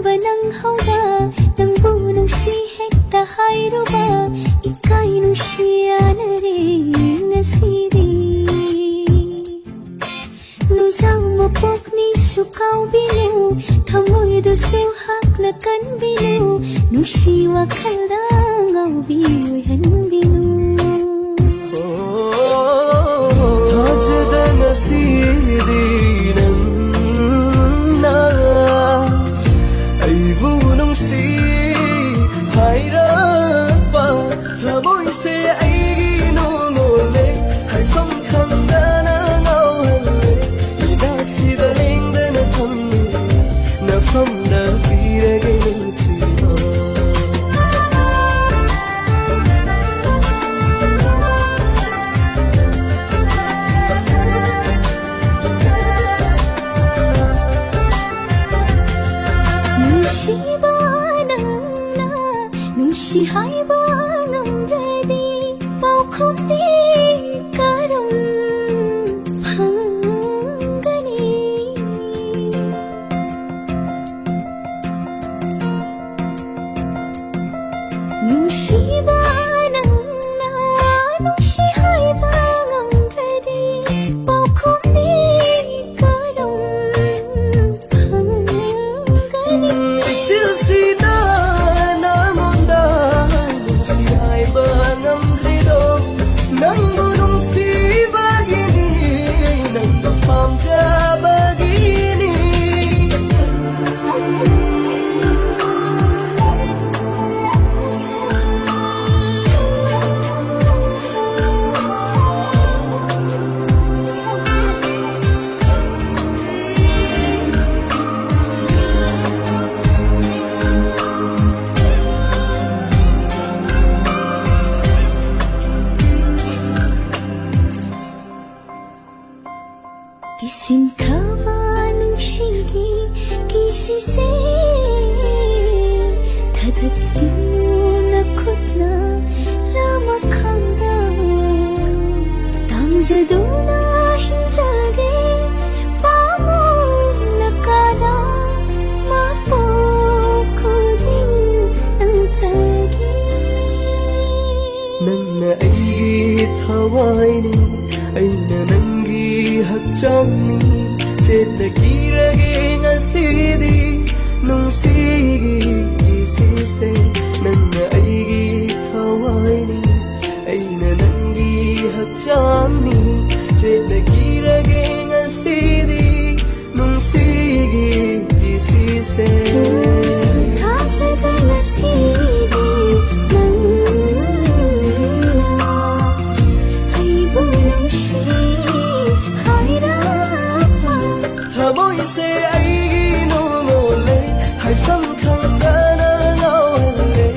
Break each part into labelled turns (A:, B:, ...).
A: ba nang hauda nang bu nung si hekta hairuba ikai nung siya na rin nasidi Nuzang mapok ni sukaw binu Thamoy do siêu hak na kan binu Nusiwa kalangaw biyoy han binu
B: Thajada nasidi nang na Aibu nung si hairak pa Thamoy se ay ginungole Hai phong khang da na ngao hale Inak si daling da na thamni Na phong na pirage nung si ma Nusi hai ba ngam ready bao khom ti karam phangani Nusi ba nang na nusi hai ba ngam ready bao khom ti karam phangani Till si da Nang bunong si bagini Nang pamja bagini
A: Kisin kawan shigi kisi se Tadat na kutna lama khanda Tang jaduna hinjage pamu nakala mapo kudin ang tagi
B: Nang na ay thawai ni ay na nangi hakchangni cheta kirage ngasidi nung sigi isise nang na ay thawai ni ay na nangi hakchangni cheta kirage ngasidi nung sigi isise
A: Kasada nasidi
B: Thamoy se ay ginungole Hai phong khang da na ngao hale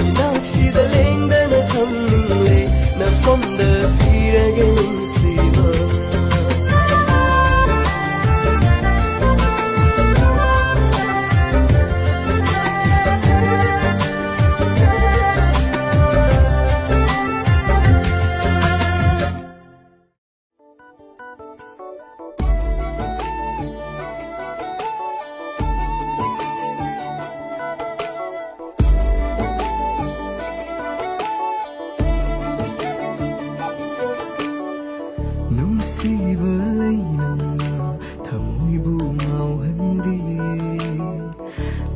B: Inak si daling da na thamning le Na phong da pirage nung si ma Nungsiba lay nang na Thamoy bungaw handi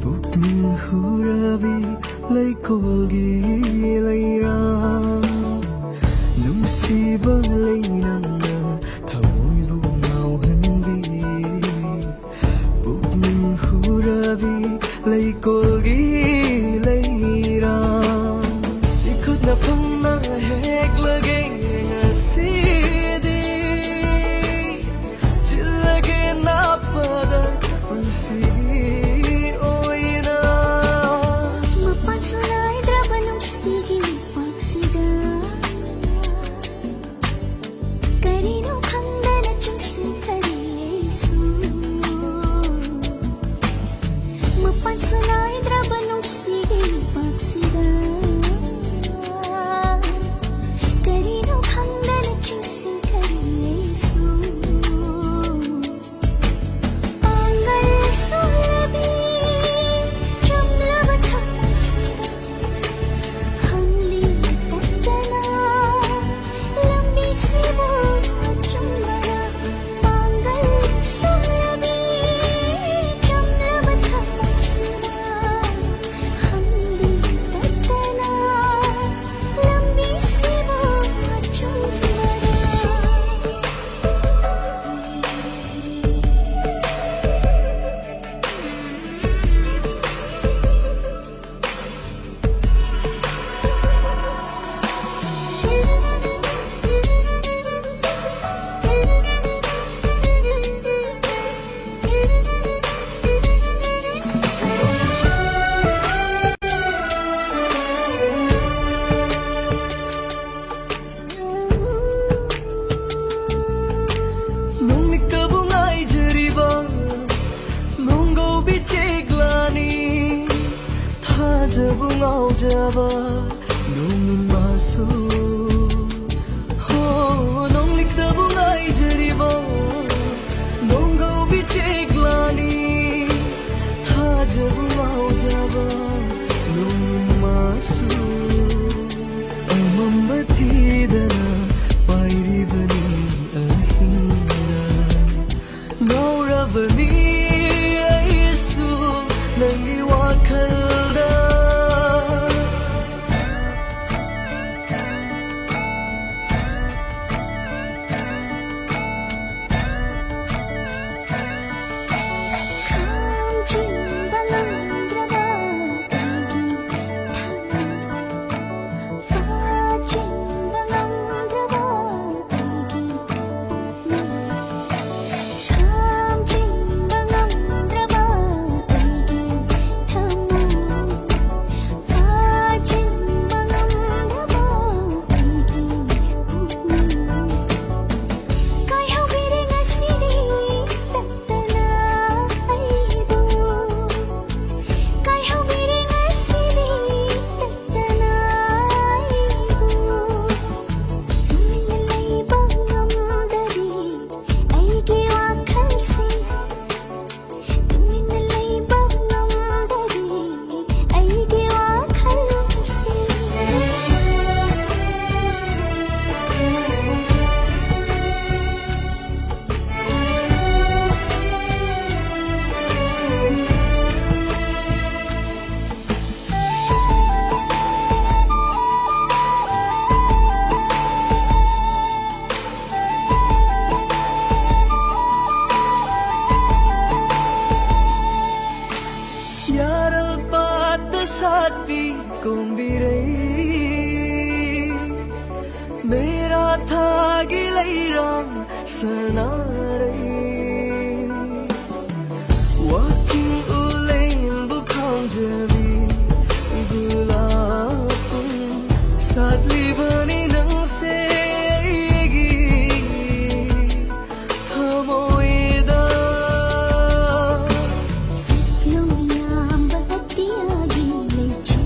B: Pukning hurabi lay kolgi lay ram Nungsiba lay nang na Thamoy bungaw handi Pukning hurabi lay kolgi lay ram Ikot na pang na hek lagay ngasi
A: Kari
B: ꯊꯥꯖꯕꯨ ꯉꯥꯎꯖꯕ ꯅꯣꯡꯏꯟ ꯃꯥꯁꯨ ꯅꯣꯡꯂꯤꯛꯇꯕꯨ ꯉꯥꯏꯖꯔꯤꯕ ꯅꯣꯡꯒꯧꯕꯤ ꯆꯦꯛꯂꯥꯅꯤ ꯊꯥꯖꯕꯨ ꯉꯥꯎꯖꯕ ꯅꯣꯡꯏꯟ ꯃꯥꯁꯨ ꯑꯃꯝꯕ ꯊꯤꯗꯅ ꯄꯥꯏꯔꯤꯕꯅꯤ ꯑꯍꯤꯡꯗ ꯉꯥꯎꯔꯕꯅꯤ ꯑꯩꯁꯨ ꯅꯪꯒꯤ ꯋꯥꯈꯜꯗ मेरा थागी लैराम सनारे watching ulen bukhang jami gulapun sadli bani nang segi thamoida
A: siklonyam bahatiagi lechu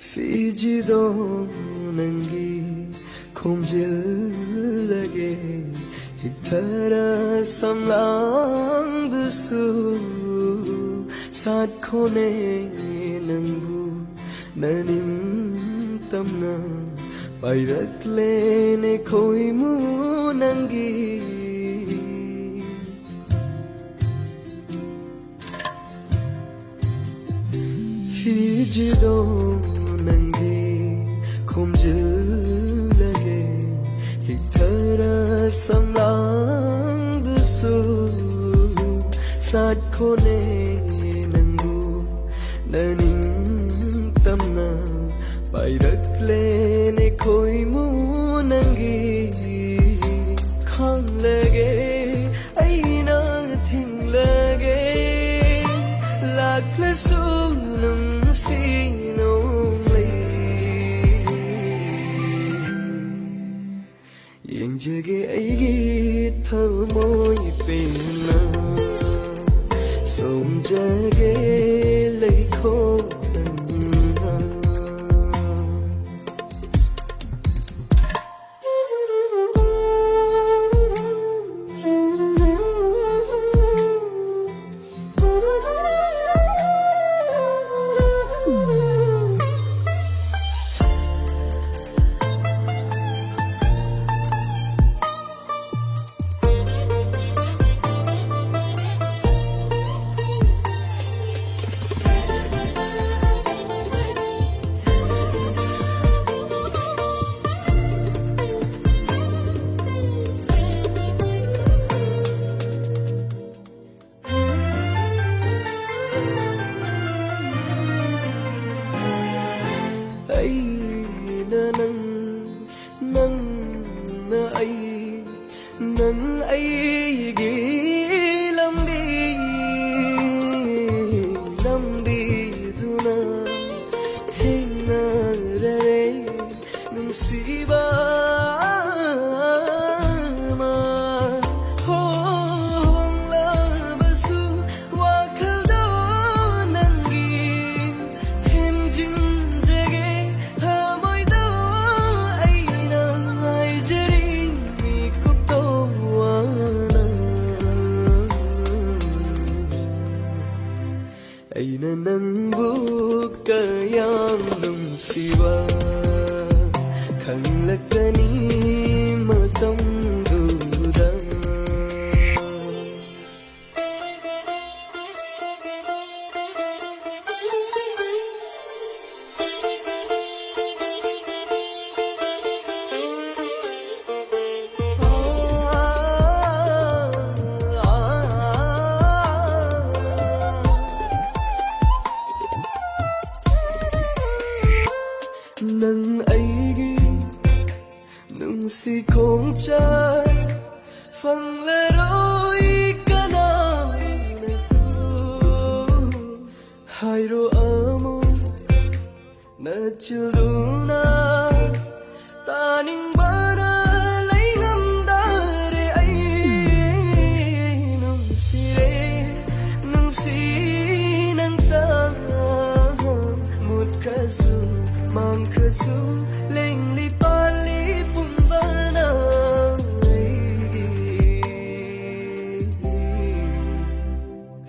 B: Fijido nangi khomjilage hiktara samlang dusu sat khone nangbu nanim tamna pairakle ne khoimu nangi Fijido nangi khomjilage hiktara samlang dusu sat khone nangu naning tamna pairakle ne khoimu nangi khang lage aina thing lage lakhlasu nung sino lay yengje ꯌꯦꯡꯖꯒꯦ ꯑꯩꯒꯤ ꯊꯃꯣꯏ ꯄꯦꯟꯅ ꯁꯣꯝꯖꯒꯦ ꯂꯩꯈꯣꯡ ꯊꯟꯅ ꯑꯩꯅ ꯅꯪꯕꯨ ꯀꯌꯥꯝ ꯅꯨꯡꯁꯤꯕ ꯈꯪꯂꯛꯀꯅꯤ ꯃꯇꯝꯗꯨꯗ nâng aigi nung si khong cha phang le roi kana na su hai ro amo na chiluna ta ning bana lai ngam da re ai nung si nang ta mut kasu mang kasu leng li pali pun bana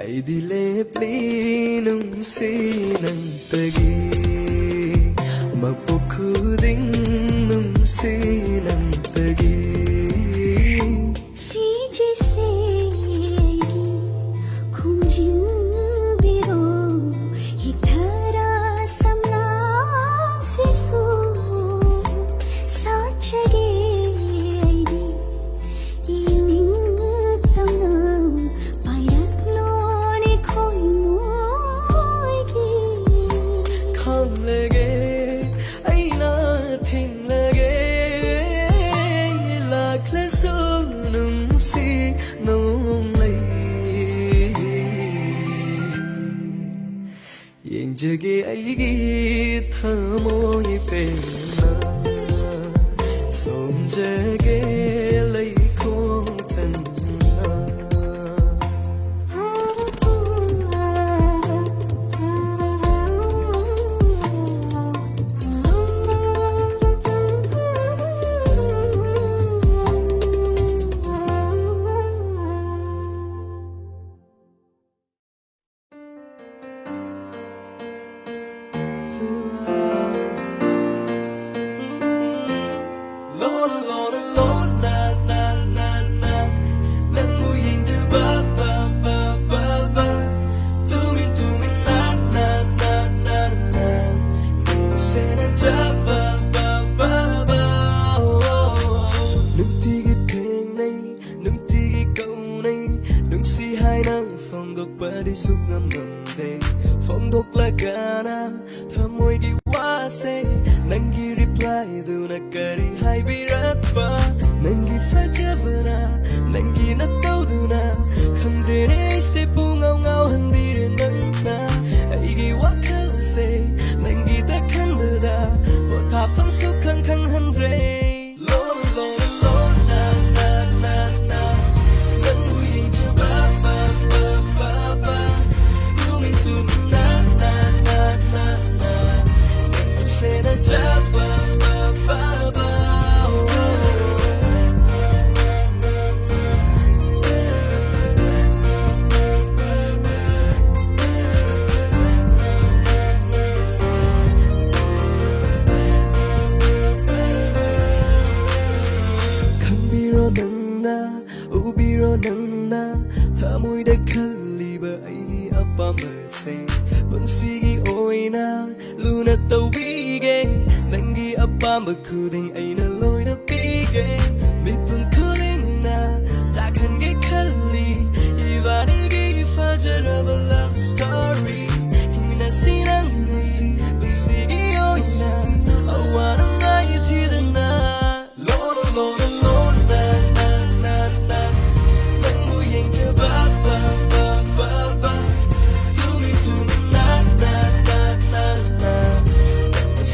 B: ai di le pli nung si nang tagi mapukhu ding nung si nang tagi jage aigi thamoi penna somjage lai khong thanna phong độc là gana thamoi gi wase nangi reply duna kari hai birakpa nangi fajavana nangi natawduna khamre ne se pungau ngau hanbire nangna aigi wakhal se nangi ta khanbada potha phang su khang khang hanre lo lo lo na nanna ubiro nanna thamoida khaliba aigi apamba se punsigi oina luna tawige nangi apamba khuding aina loina pige mipun khulingna takhangi khali ivanigi fajaraba love story himina sinangi punsigi oina awana ngai thidana lona lona lona na na na nangu yengja ba ba ba ba ba to me na na na na na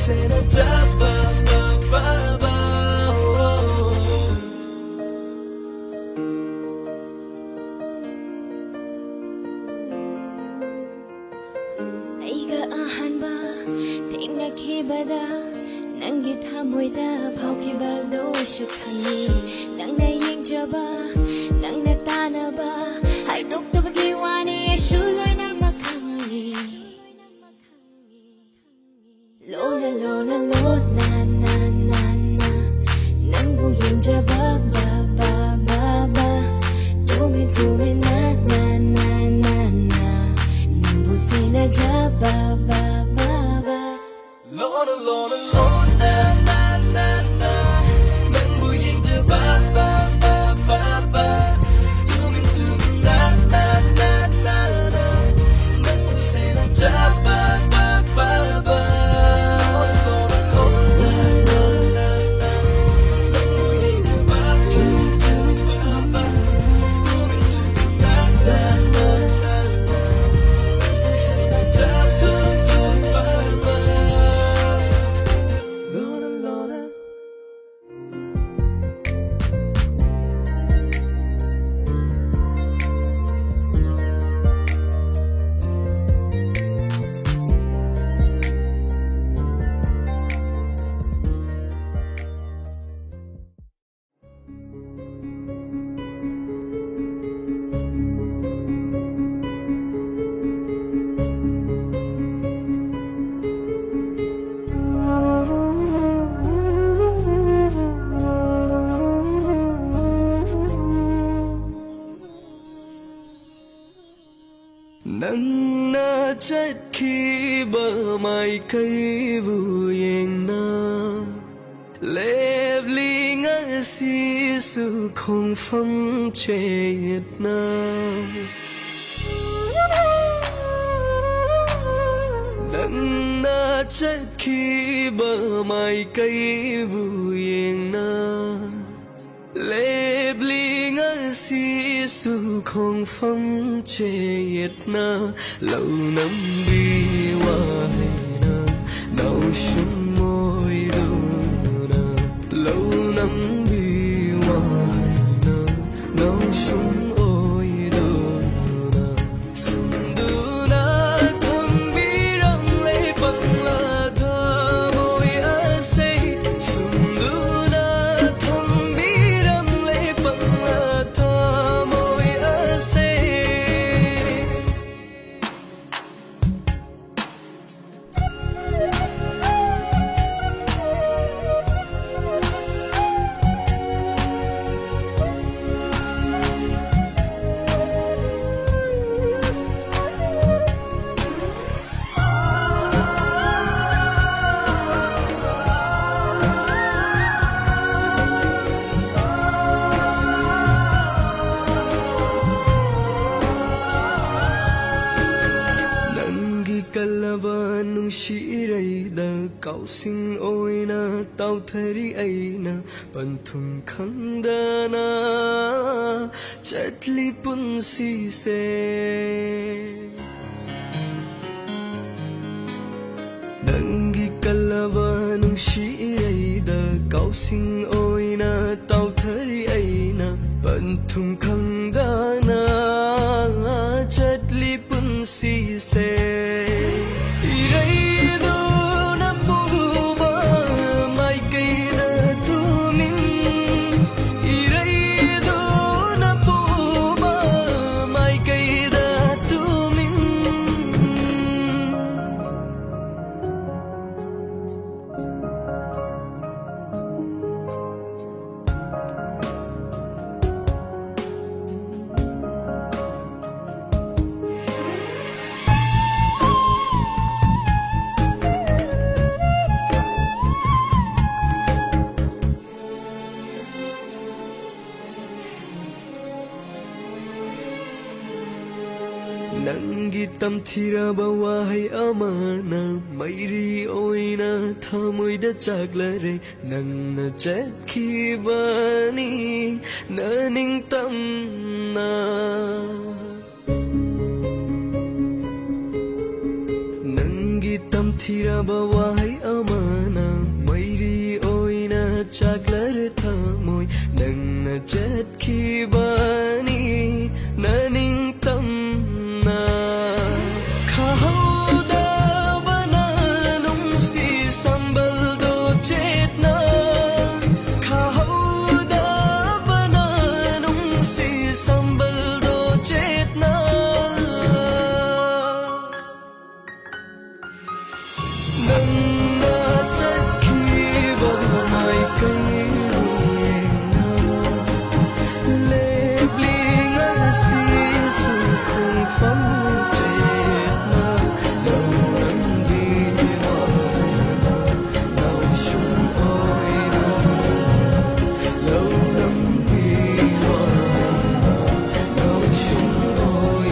B: say na ja ba ba ba ba
A: aiga ahanba thengna khibada nangi thamoida phaukhibado shukhangi nangna yengjaba nangna tanaba haidoktabagi wani shuloina makhangi lona lona lona na na na nangu yengjaba ba ba ba ba tumi na na na na na nangu sina jaba ba ba ba
B: lona lona lona na na na nangu yengja ba ba ba ba ba tumi na na na na na nangu sina ja ba ba ba ba lona lona lona na nangu yengja ba ba ba tumi na na na na nangu sina ja ba ba lona lona nangna chatkhiba mai kai vu yengna lebli ngasi su khong phong chetna nangna chatkhiba mai kai vu yengna lebli ngasi su khong phong chetna lâu năm bi wa na nau shum moi do na lâu năm bi wa na nau shum oi do na sum du na thong bi rang le bang la tha moi a say sum du na thong bi rang le bang la tha moi a say kalaba nung shirai da kau sing oina tau thari aina panthum khandana chatli punsi se nangi kalaba nung shirai da kau sing oina tau thari aina panthum khandana chatli punsi se Nangi tamthiraba wahai amana mairi oina thamoida chaglare nangna chakhibani naning tamna Nangi tamthiraba wahai amana mairi oina chaglare thamoi nangna chakhibani naning tamna Khahauda bananung si sambaldo chetna Khahauda bananung si sambaldo chetna Nangna chakhiba mai kaina Lebling asi su khung phong chetna Lâu năm đi hoài Nào chung ôi Lâu năm đi hoài Nào chung ôi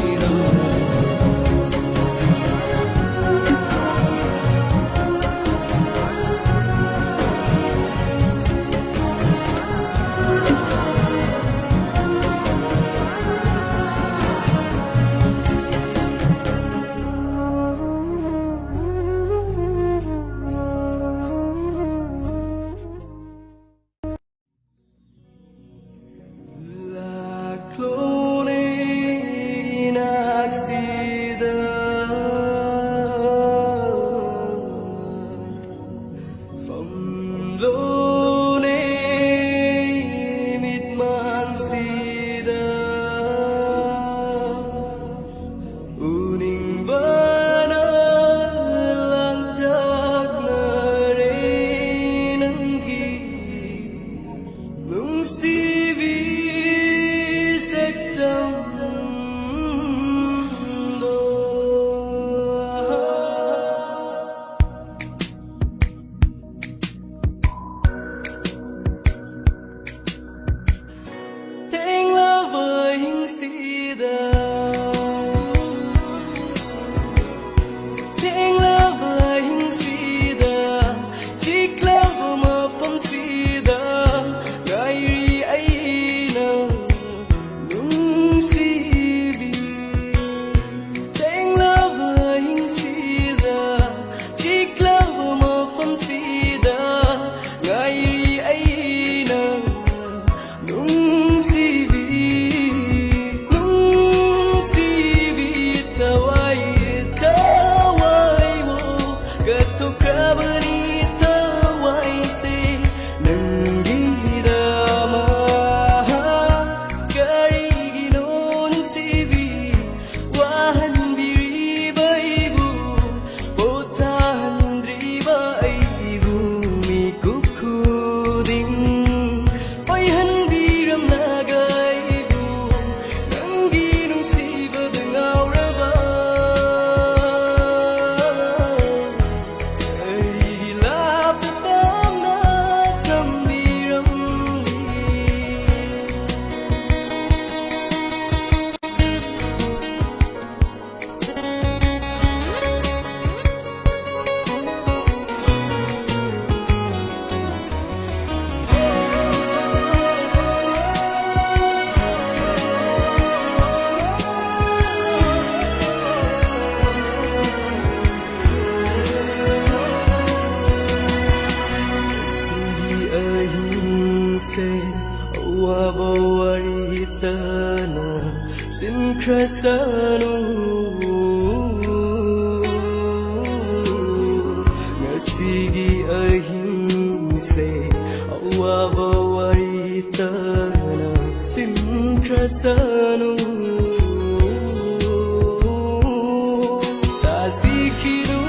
B: Sincresanu Ngasigi ahimse Awabawaritana Sincresanu Tasikiru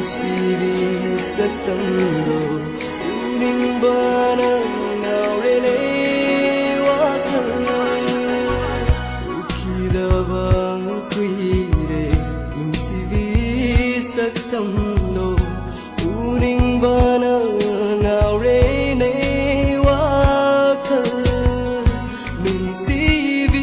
B: nungsibi saktamdo uningbana ngaurele wakal ukidaba kuire nungsibi saktamdo uningbana ngaurele wakal nungsibi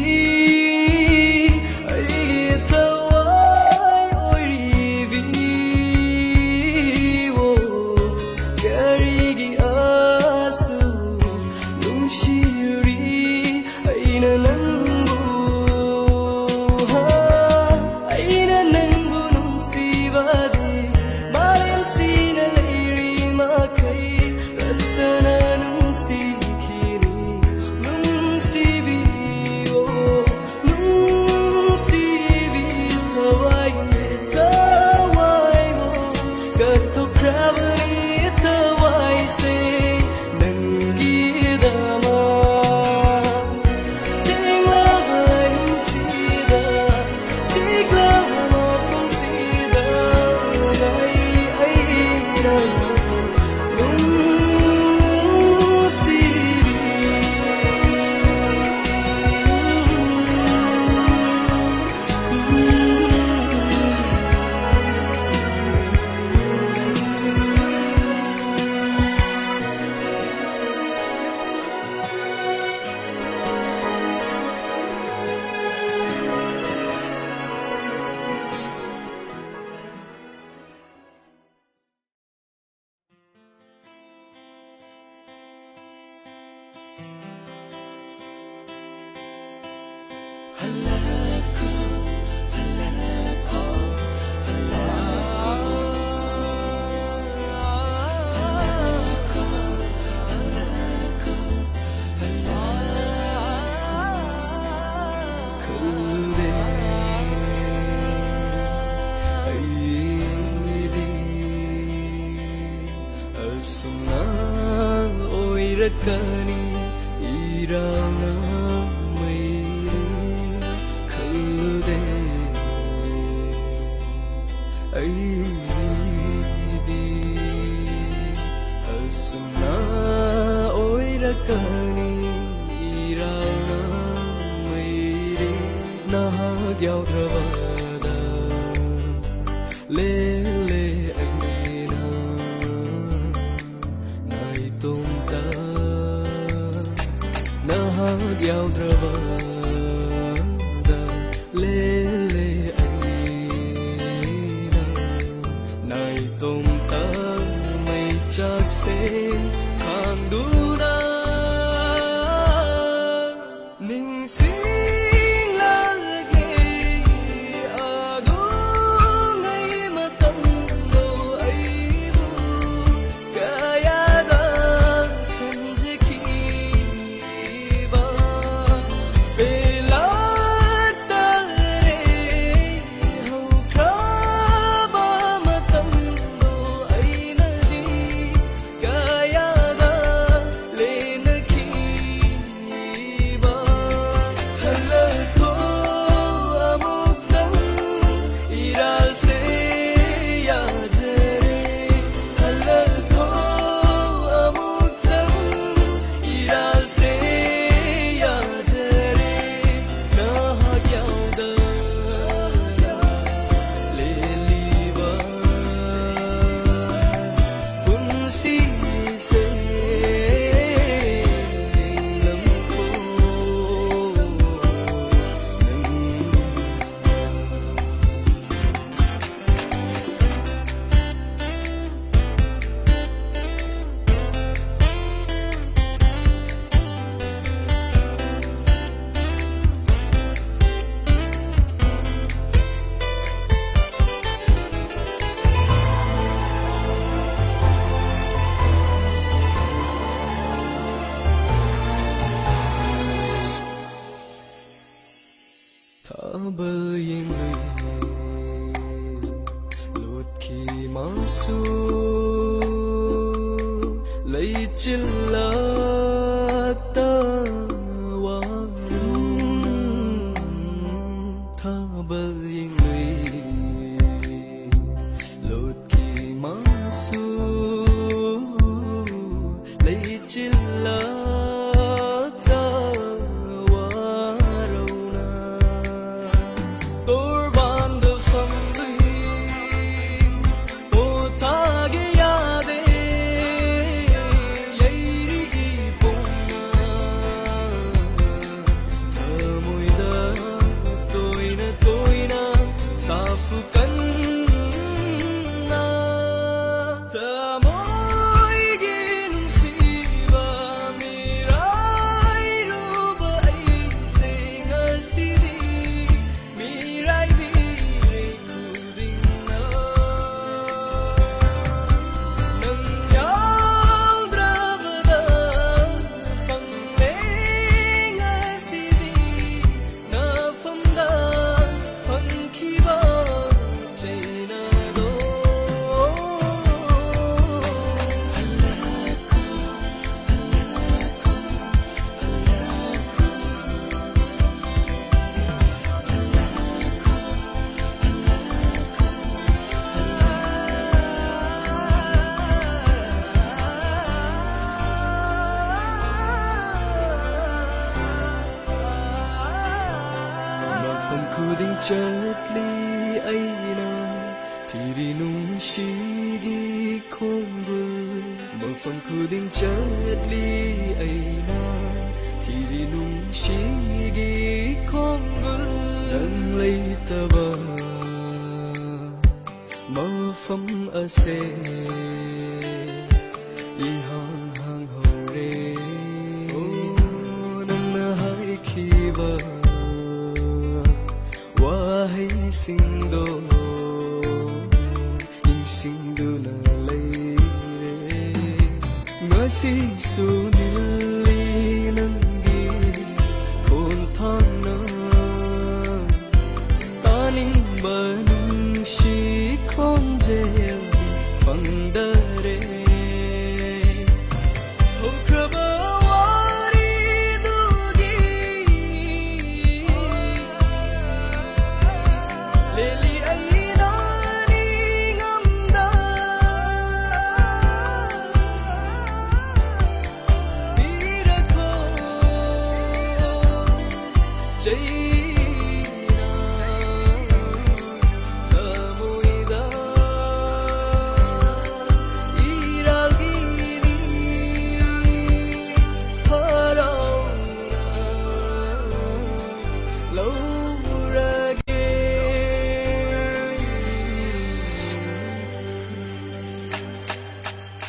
B: Kani irana mai khade ai di asna oira kani irana mai na gyao dravada le le aina nai tom ta Giao drava da le le aina nai tom ta mai chak se khandu da ning sing la ge adu ngai matam do ai bu kaya da kanji ki Masu lấy chilla ta warum tha bal ying lui lot ki ꯆꯠꯂꯤ ꯑꯩꯅ ꯊꯤꯔꯤ ꯅꯨꯡꯁꯤꯒꯤ ꯈꯣꯡꯒꯨꯜ ꯃꯐꯝ ꯈꯨꯗꯤꯡ ꯆꯠꯂꯤ ꯑꯩꯅ ꯊꯤꯔꯤ ꯅꯨꯡꯁꯤꯒꯤ ꯈꯣꯡꯒꯨꯜ ꯅꯪ ꯂꯩꯇꯕ ꯃꯐꯝ ꯑꯁꯦ ihang hang hore nangna haikhiba wahaisingdo isingduna leire ngasi su nilli nangi khonthangna taningba nungshi khonjel fangdare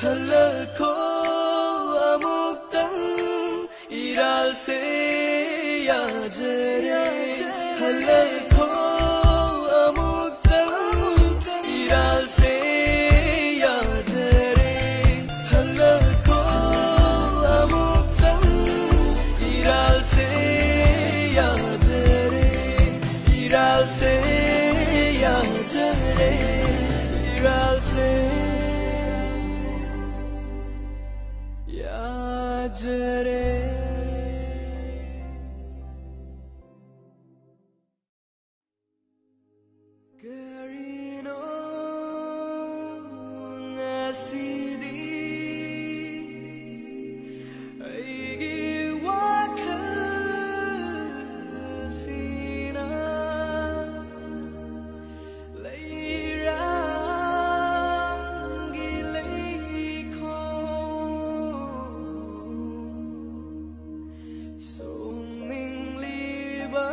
B: halako amuktang iral se yajare halako amuktang iral se yajare halako amuktang iral se yajare iral se yajare iral se yajare carrying on asidi aigi wakal sina leirangi leikho suming liba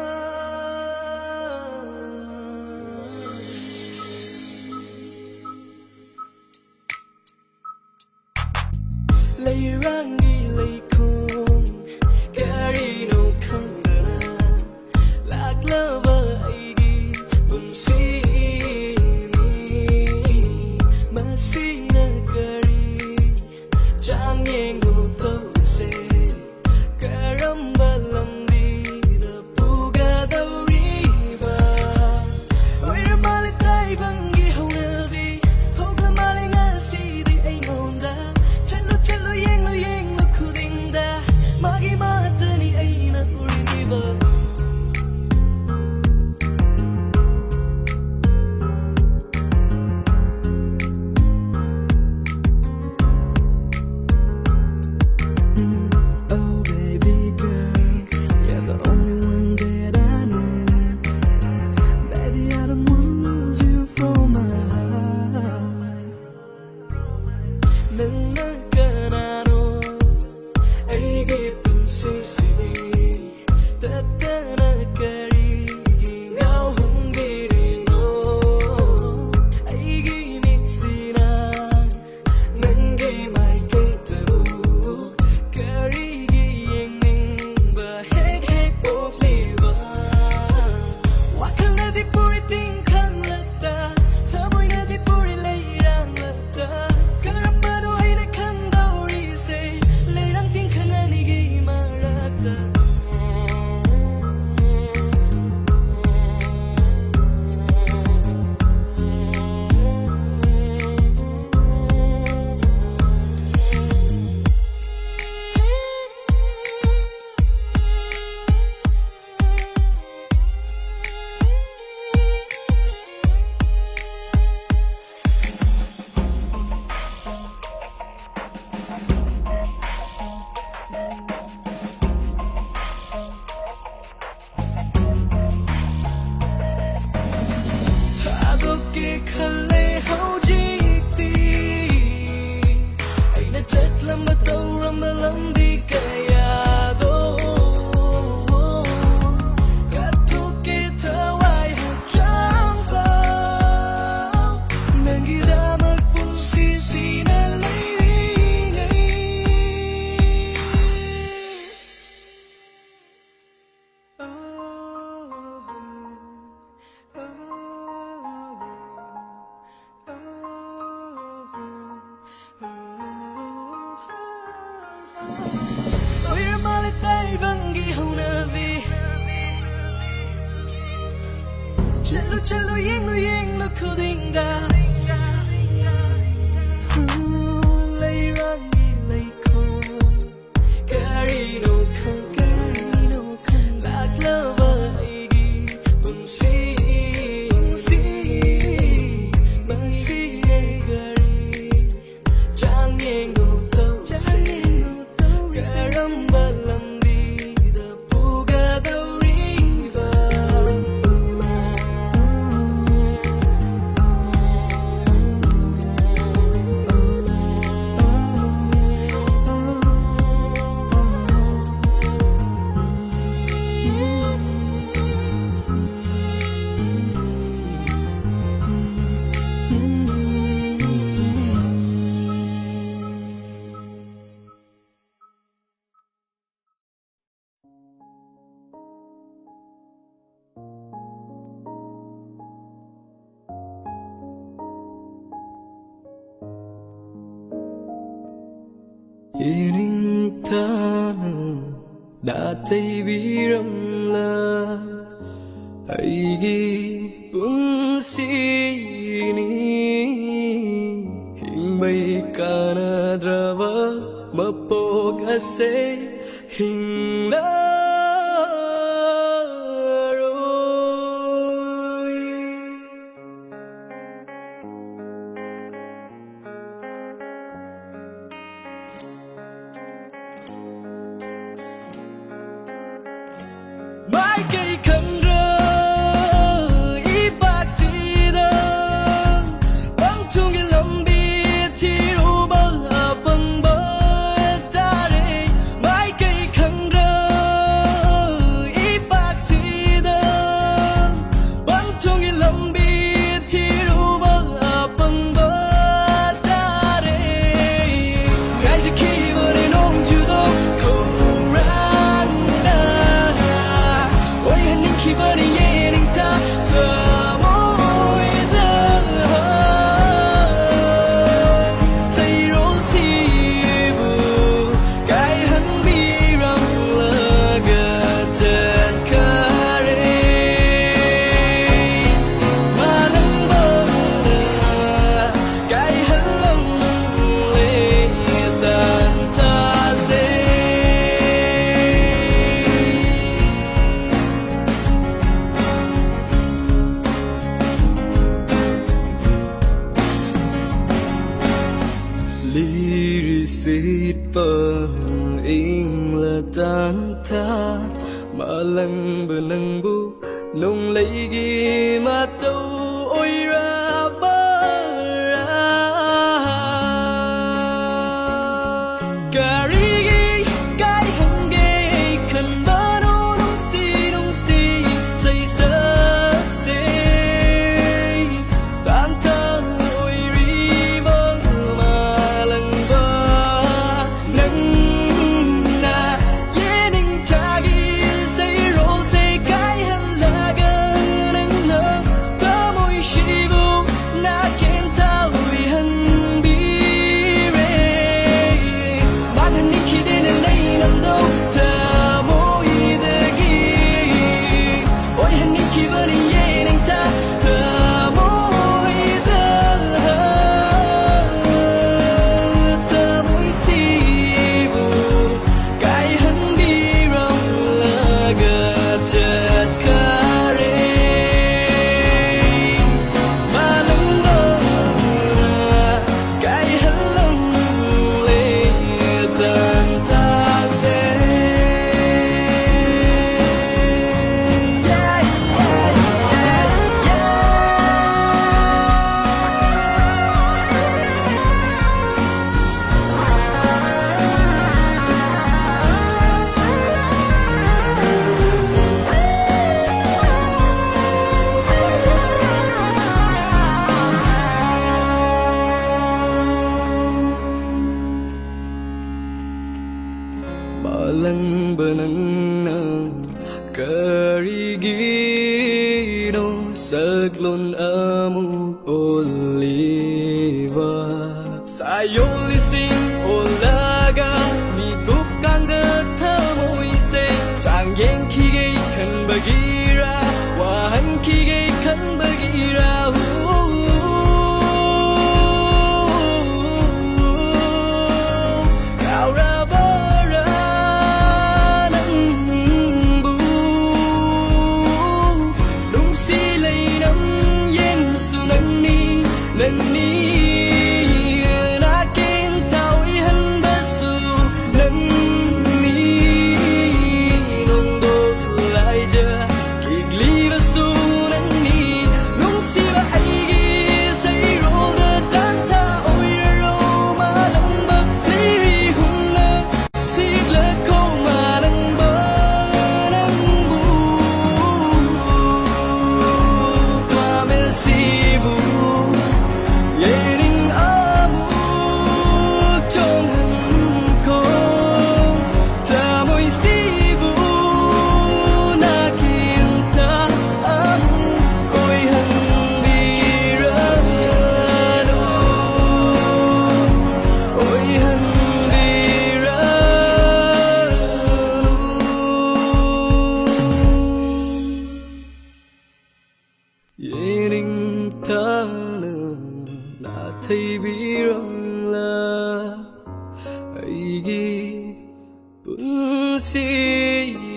B: leirangi leikhong kari no khangana laklaba aigi punsi ni masina kari changyeng go se karamba lamdi da puga dauriba oira mali tai bangi honabi hogla mali ngasi di ai ngonda chalo yeng lo khudingda magi matani aina uriba Ining ta đã thấy bi râm la aigi punsini hingmay kanadrava mapog ase hingla mãi cây khăn rơi ý bác sĩ đơn băng chung cái lòng biết thì ru bơ ở phần bơ ta đây mãi cây khăn rơi ý bác sĩ đơn băng chung cái lòng biết thì ru bơ ở phần bơ ta đây ngày sẽ khi vừa đến ông chưa đâu cầu khi bờ đi ye đình ta thơ môi thơ say rốn si bu cái hắn bi răng lơ gờ chân kare mà nâng bờ cái hắn lăng lê tan ta say lirisít bờ in là tan tha mà lăng bờ nâng bu nông lấy ghi mà tâu ôi ra bờ ra cà ri ghi cái hăng ghê khẩn bờ nông nông si say sớt say tan thơ ôi ri bờ mà lăng lăng bờ nâng nâng cà ri ghi đông sắc lôn amu oliva sayoli sing olaga mi tup kanda thơ môi se chàng yen khi gây khăn bagi ra wa han khi gây khăn bagi ra lần ní na kén tao ꯅꯪꯂ ꯑꯩꯒꯤ ꯄꯨꯟꯁꯤꯅꯤ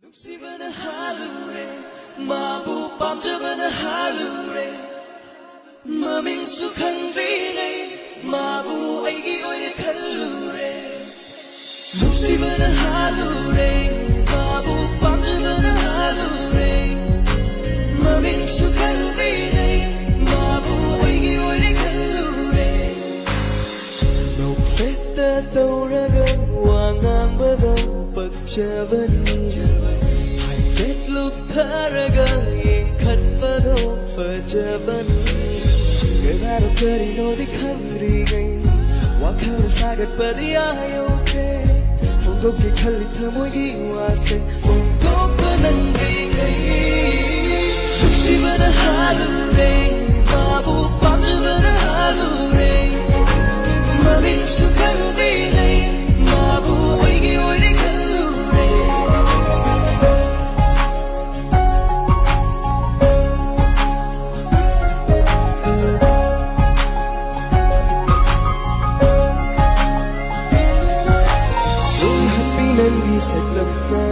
C: Nuksibana halure, mabu pamjabana halure, maming sukhandri ngay mabu aigi oine khallure nusibana halure mabu pamjabana halure mamin su khandri nei mabu aigi oine khallure
B: no feta tauraga wa ngangbada pagchabani hai fet luk tharaga yenkhatpado fajabani Gagaro karino di khangri gai wakhal sagat padiyayo ke Fondok ke khali thamoy gi wase Fondok panangri gai
C: Nuksibana halure mabu pamjabana halure mamin su khandri nei mabu aigi oine khallure
B: Saklamna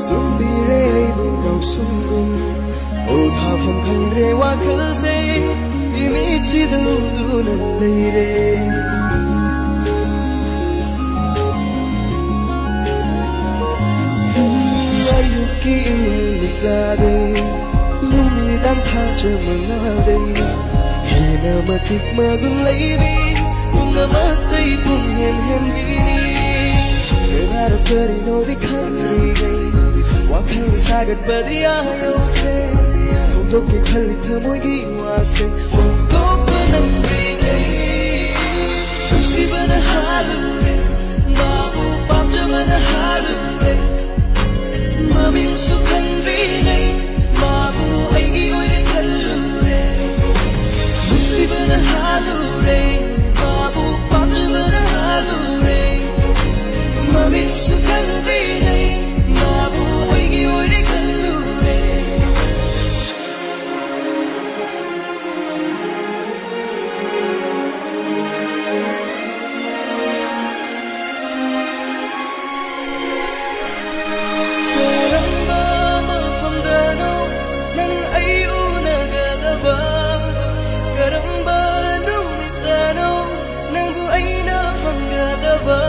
B: sumbire aibu nau sungum o tha pham khangre wa khal se imi chi du du na leire ayu ki liklade lumi dan tha che manga dei hena matik magung leibi bunga matai pun hen gi Gagaro karino di khangri gai wakhal sagat padiyayo se Fondok ke khali thamoy gi wase Fondok panangri gai
C: Nusibana halure mabu pamjabana halure mamin su khandri nei mabu aigi oine khallure Nusibana halure mabu pamjabana halure mamin su khandri nei mabu aigi oine khallure
B: Karamba mafamdano nang ay unagadaba Karamba numitano nang buay na famgadaba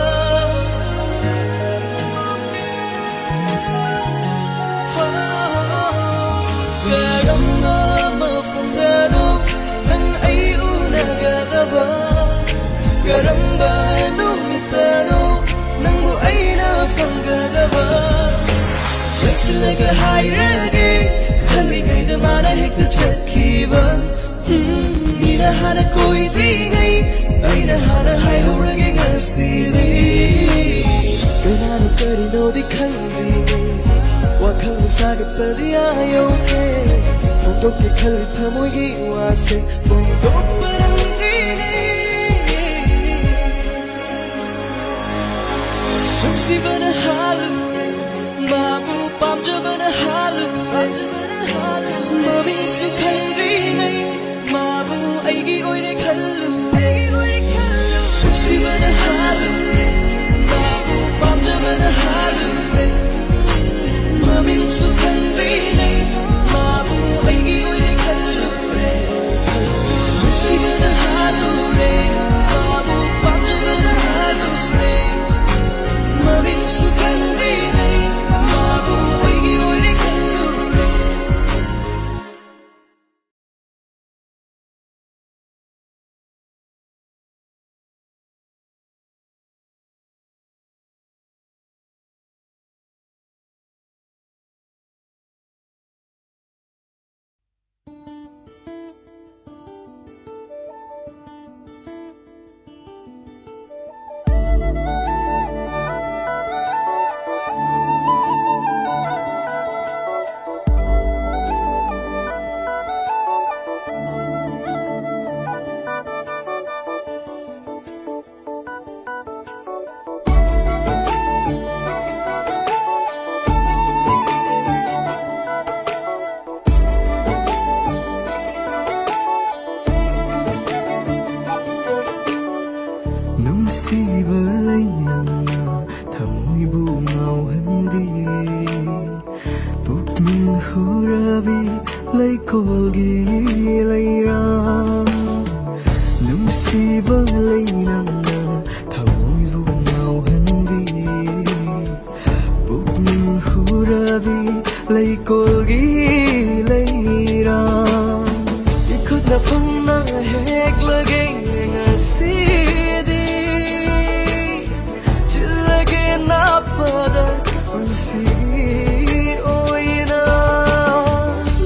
B: Karamba mafamdano nang ay unagadaba Karamba numitano nang buay na famgadaba Jagsalaga hayrage khaligay da mana hekta chakhiba Nina hana koi dringai aina hana hai horage ngasidi Gagaro karino di khangri gai wakhal sagat padiyayo ke Fondok ke khali thamoy gi wase Fondok panangri
C: Nuksibana halure mabu pamjabana halure mamin su khandri nei mabu aigi oine khallure Nuksibana halure mabu pamjabana halure mamin su khandri nei mabu aigi oine khallure Nuksibana halure mabu pamjabana halure mamin su khandri nei mabu aigi oine khallure
B: lấy cô ghi lấy ra nung si vỡ ꯂꯩꯀꯣꯜꯒꯤ ꯂꯩꯔꯥꯡ 이ꯈꯨꯠꯅ ꯐꯪꯅ ꯍꯦꯛꯂꯒꯦ ꯉꯁꯤꯗꯤ ꯆꯤꯜꯂꯒꯦ ꯅꯥꯞꯄꯗ ꯄꯨꯟꯁꯤꯒꯤ ꯑꯣꯏꯅ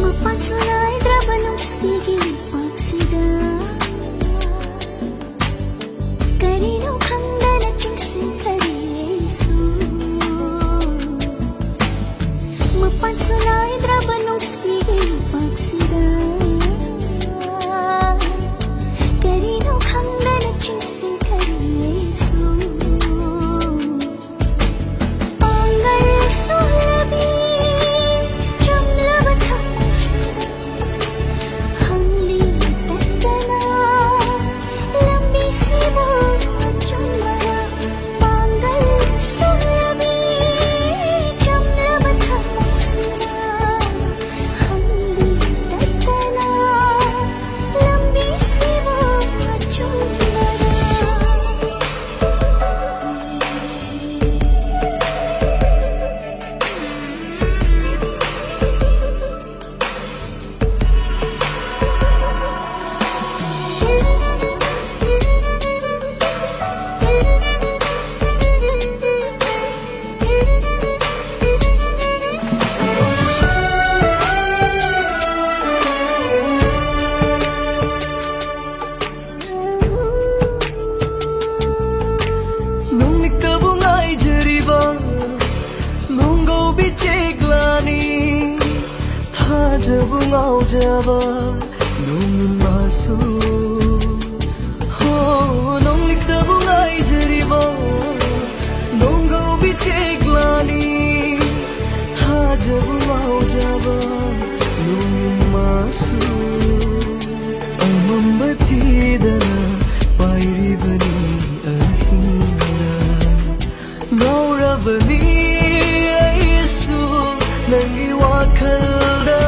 A: ꯃꯄꯥꯟꯁꯨ ꯅꯥꯏꯗ꯭ꯔꯕ ꯅꯨꯡꯁꯤꯒꯤ ꯄꯥꯛꯁꯤꯗ ꯀꯔꯤꯅꯣ ꯈꯪꯗꯅ ꯆꯤꯡꯁꯤꯟꯈꯔꯦ ꯑꯩꯁꯨ ꯃꯄꯥꯟꯁꯨ ꯅꯥꯏꯗ꯭ꯔꯕ ꯅꯨꯡꯁꯤꯒꯤ ꯄꯥꯛꯁꯤꯗ ꯀꯔꯤꯅꯣ ꯈꯪꯗꯅ ꯆꯤꯡꯁꯤꯟꯈꯔꯦ ꯑꯩꯁꯨ ꯄꯥꯡꯒꯜ ꯁꯣꯜꯂꯕꯤ ꯆꯝꯂꯕ ꯊꯃꯣꯏꯁꯤꯗ ꯍꯪꯂꯤ ꯇꯠꯇꯅ ꯂꯝꯕꯤꯁꯤꯕꯨ ꯑꯆꯨꯝꯕꯔ ꯄꯥꯡꯒꯜ ꯁꯣꯜꯂꯕꯤ ꯆꯝꯂꯕ ꯊꯃꯣꯏꯁꯤꯗ ꯍꯪꯂꯤ ꯇꯠꯇꯅ ꯂꯝꯕꯤꯁꯤꯕꯨ ꯑꯆꯨꯝꯕꯔ
B: ꯅꯣꯡꯃꯤꯠꯇꯕꯨ ꯉꯥꯏꯖꯔꯤꯕ ꯅꯣꯡꯒꯧꯕꯤ ꯆꯦꯛꯂꯥꯅꯤ ꯊꯥꯖꯕꯨ ꯉꯥꯎꯖꯕ ꯅꯣꯡꯏꯟ ꯃꯥꯁꯨ ꯅꯣꯡꯃꯤꯠꯇꯕꯨ ꯉꯥꯏꯖꯔꯤꯕ ꯅꯣꯡꯒꯧꯕꯤ ꯆꯦꯛꯂꯥꯅꯤ ꯊꯥꯖꯕꯨ ꯉꯥꯎꯖꯕ ꯅꯣꯡꯏꯟ ꯃꯥꯁꯨ ꯑꯃꯝꯕ ꯊꯤꯗꯅ ꯄꯥꯏꯔꯤꯕꯅꯤ ꯑꯍꯤꯡꯗ ꯉꯥꯎꯔꯕꯅꯤ ꯑꯩꯁꯨ ꯅꯪꯒꯤ ꯋꯥꯈꯜꯗ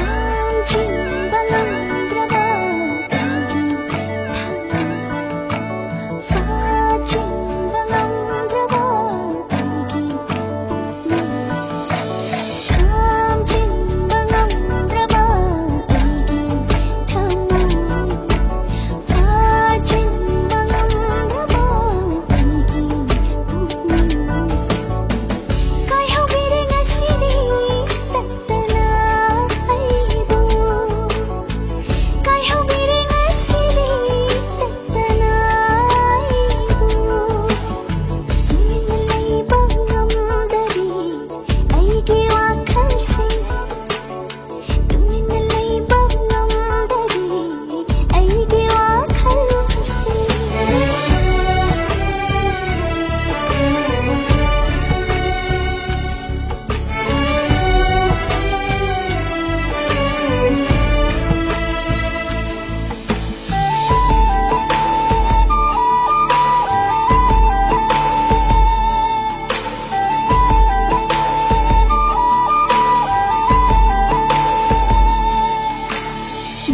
A: ꯈꯥꯝꯖꯤꯟꯕ ꯉꯝꯗ꯭ꯔꯕ ꯐꯥꯖꯤꯟꯕ ꯉꯝꯗ꯭ꯔꯕ ꯈꯥꯝꯖꯤꯟꯕ ꯉꯝꯗ꯭ꯔꯕ ꯊꯃꯣꯏ ꯐꯥꯖꯤꯟꯕ ꯉꯝꯗ꯭ꯔꯕ ꯀꯥꯏꯍꯧꯕꯤꯔꯦ ꯉꯁꯤꯗꯤ ꯇꯠꯇꯅ ꯑꯩꯕꯨ ꯀꯥꯏꯍꯧꯕꯤꯔꯦ ꯉꯁꯤꯗꯤ ꯇꯠꯇꯅ ꯑꯩꯕꯨ ꯇꯨꯃꯤꯟꯅ ꯂꯩꯕ ꯉꯝꯗꯔꯤ ꯑꯩꯒꯤ ꯋꯥꯈꯜꯁꯦ ꯇꯨꯃꯤꯟꯅ ꯂꯩꯕ ꯉꯝꯗꯔꯤ ꯑꯩꯒꯤ ꯋꯥꯈꯜꯁꯦ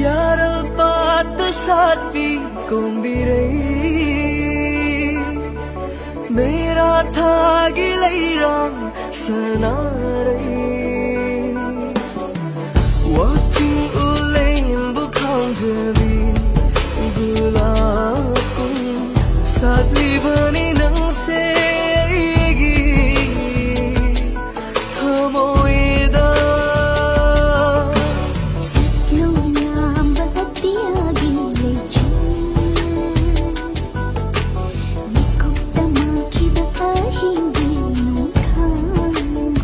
B: ꯌꯥꯔꯜꯄꯥꯠꯇ ꯁꯥꯠꯄꯤ ꯀꯣꯝꯕꯤꯔꯩ ꯃꯦꯔꯥ ꯊꯥꯒꯤ ꯂꯩꯔꯥꯡ ꯁꯅꯥꯔꯩ ꯋꯥꯆꯤꯡ ꯎꯂꯦꯝꯕꯨ ꯈꯥꯎꯖꯕꯤ ꯒꯨꯂꯥꯞꯀꯨꯝ ꯁꯥꯠꯂꯤꯕꯅꯤ ꯅꯪꯁꯦ ꯑꯩꯒꯤ ꯊꯃꯣꯏꯗ
A: ꯁꯛꯂꯣꯟꯌꯥꯝꯕ ꯑꯇꯤꯌꯥꯒꯤ ꯂꯩꯆꯤꯜ ꯃꯤꯀꯨꯞꯇ ꯃꯥꯡꯈꯤꯕ ꯑꯍꯤꯡꯒꯤ ꯅꯣꯡꯈꯥꯡꯒꯨꯝ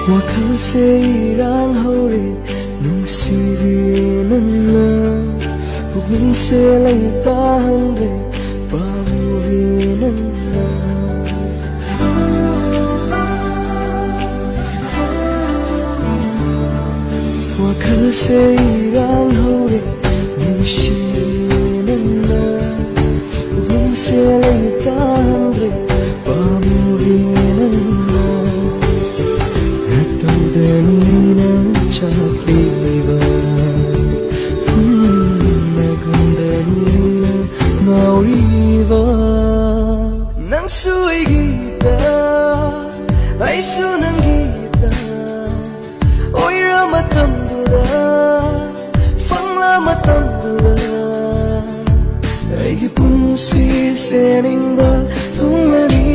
B: wakhase irang hore nungsibi nanna pugning se lai ta hamre pamuvi nanna wakhase irang hore nungsibi nanna pugning se lai ta hamre pamuvi nanna Danina chakliva Nagandanina mauriva Nang sui gita Ay sunang gita Oy ramatam dura Fangla matam dura Ay gipunsi seningba tungani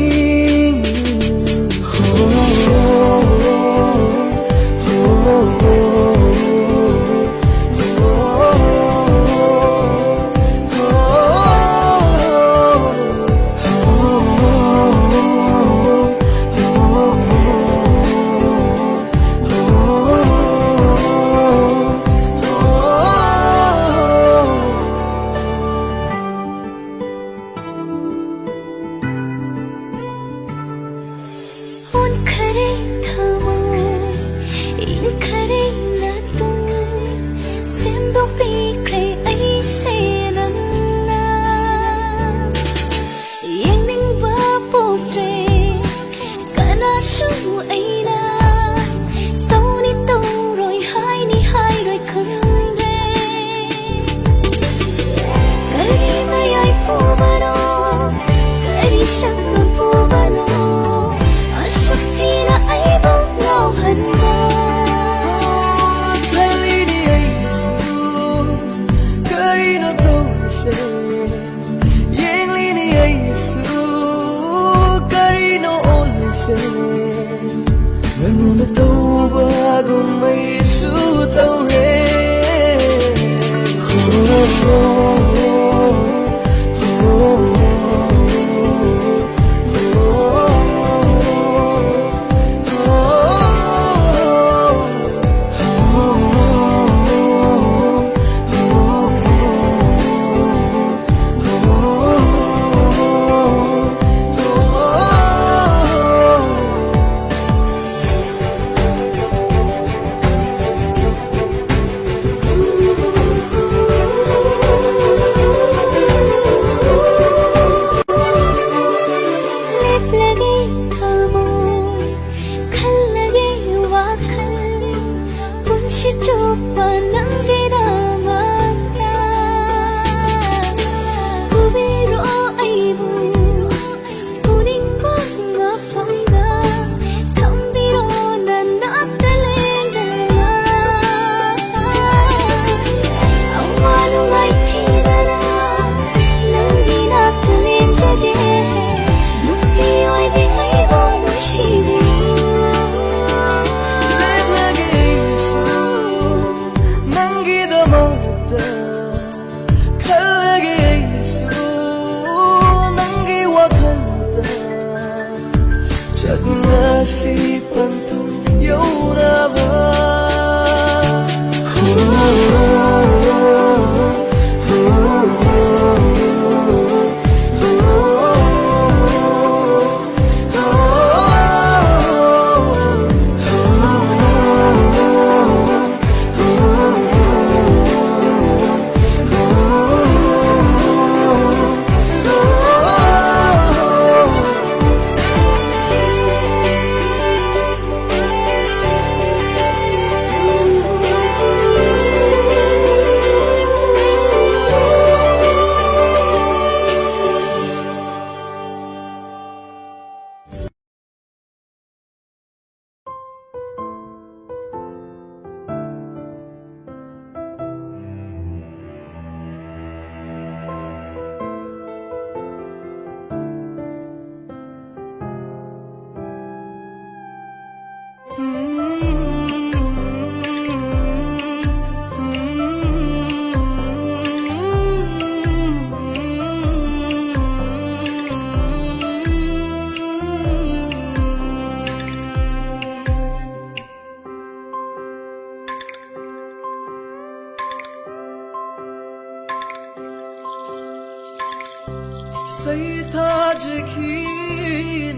B: say tha je khi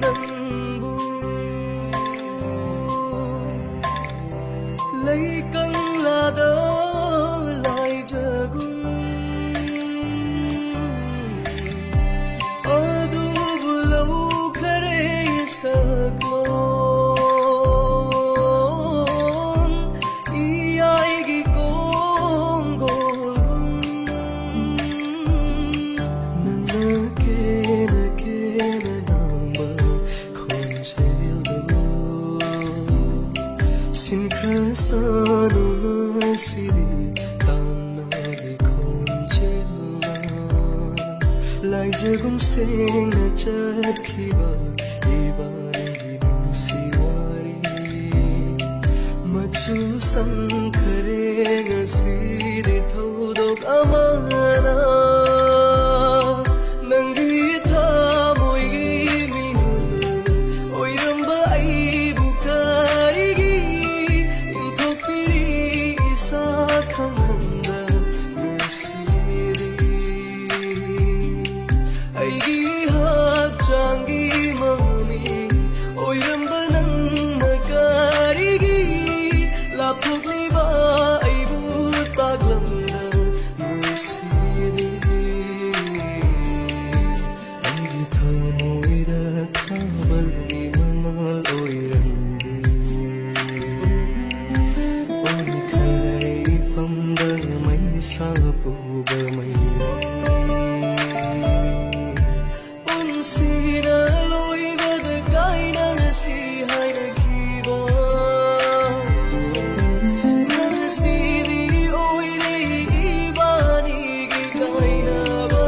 B: nang bu lấy căng là đỡ lại giờ gung ở du bu lâu khare sắc lon i ai gi kong gol gung nang na ke nang ba khôn chel do sin kha sa no na si di tam na gi khôn chel lại giờ cũng sinh na chat khi ba i ba gi nang si wari machu sang khare nga si di thau dok amana nang gi tha moi gi mi oi ram ba ai bu kari gi in thok piri isa khang handa nga si di ai gi hak chang gi mami oi ram ba nang na kari gi la phuk ni ba ai bu tak lam na nga si di ai gi tha moi da tha bal ni mangal oi ram oi khare pham da mai sa pu ba mai Sina loi ga da kai na si hai na ki ba na si di oi re i ba ni gi kai na ba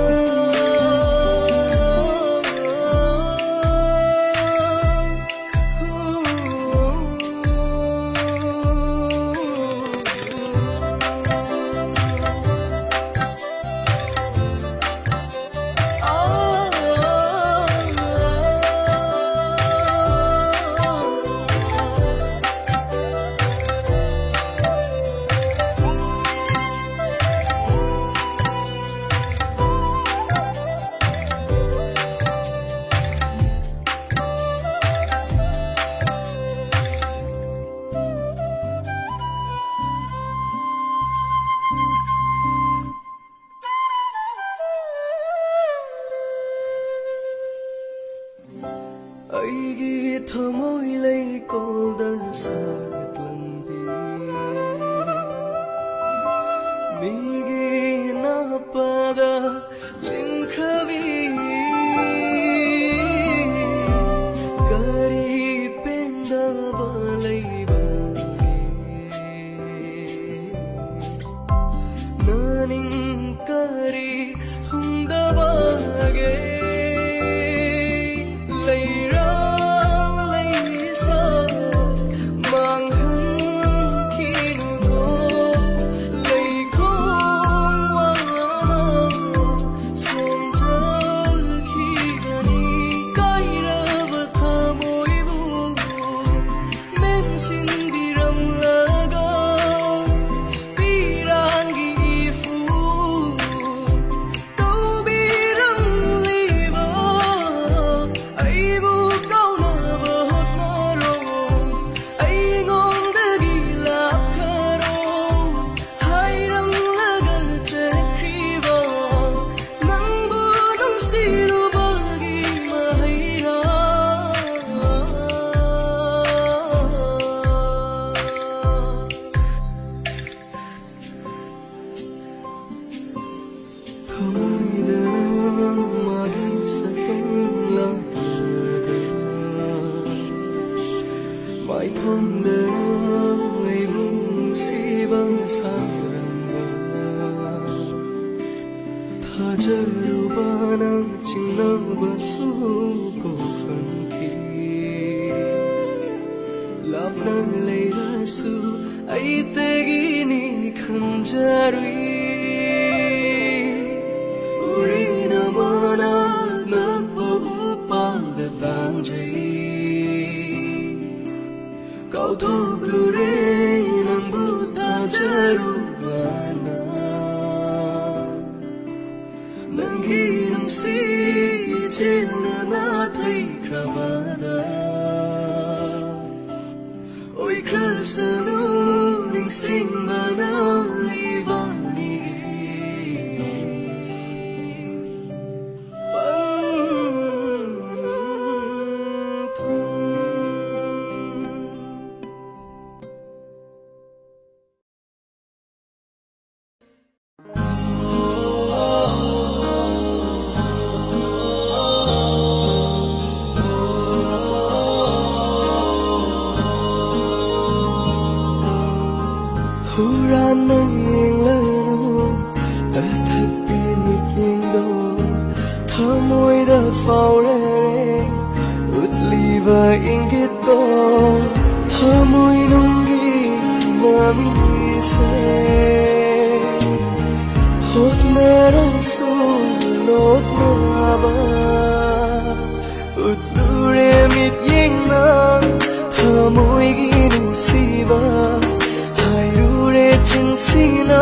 B: Aigi thamoi lei kol dal sak lambi migi na pada chin khavi kari penda balai bangi naning kari hunda bage Mai thong đời mu si băng saranga tha jaru bana chingna basu ko khan ki lap na le rasu ai te gi ni khan jarui uri na mana nak pa pa da tan jai kau thok lu re nang bu ta jaru vana nang hi nang si ꯆꯦꯜꯂꯅ ꯊꯩꯈ꯭ꯔꯕꯗ ꯑꯣꯏꯈ꯭ꯔꯁꯅꯨ ꯅꯤꯡꯁꯤꯡꯕꯅ Hurana yenglanu athakpi mityengdo thamoida faurere utliva ingitdo thamoi nungi mami se hotnarasu lotnaba utlure mityengna thamoi gi nusiba Chinsina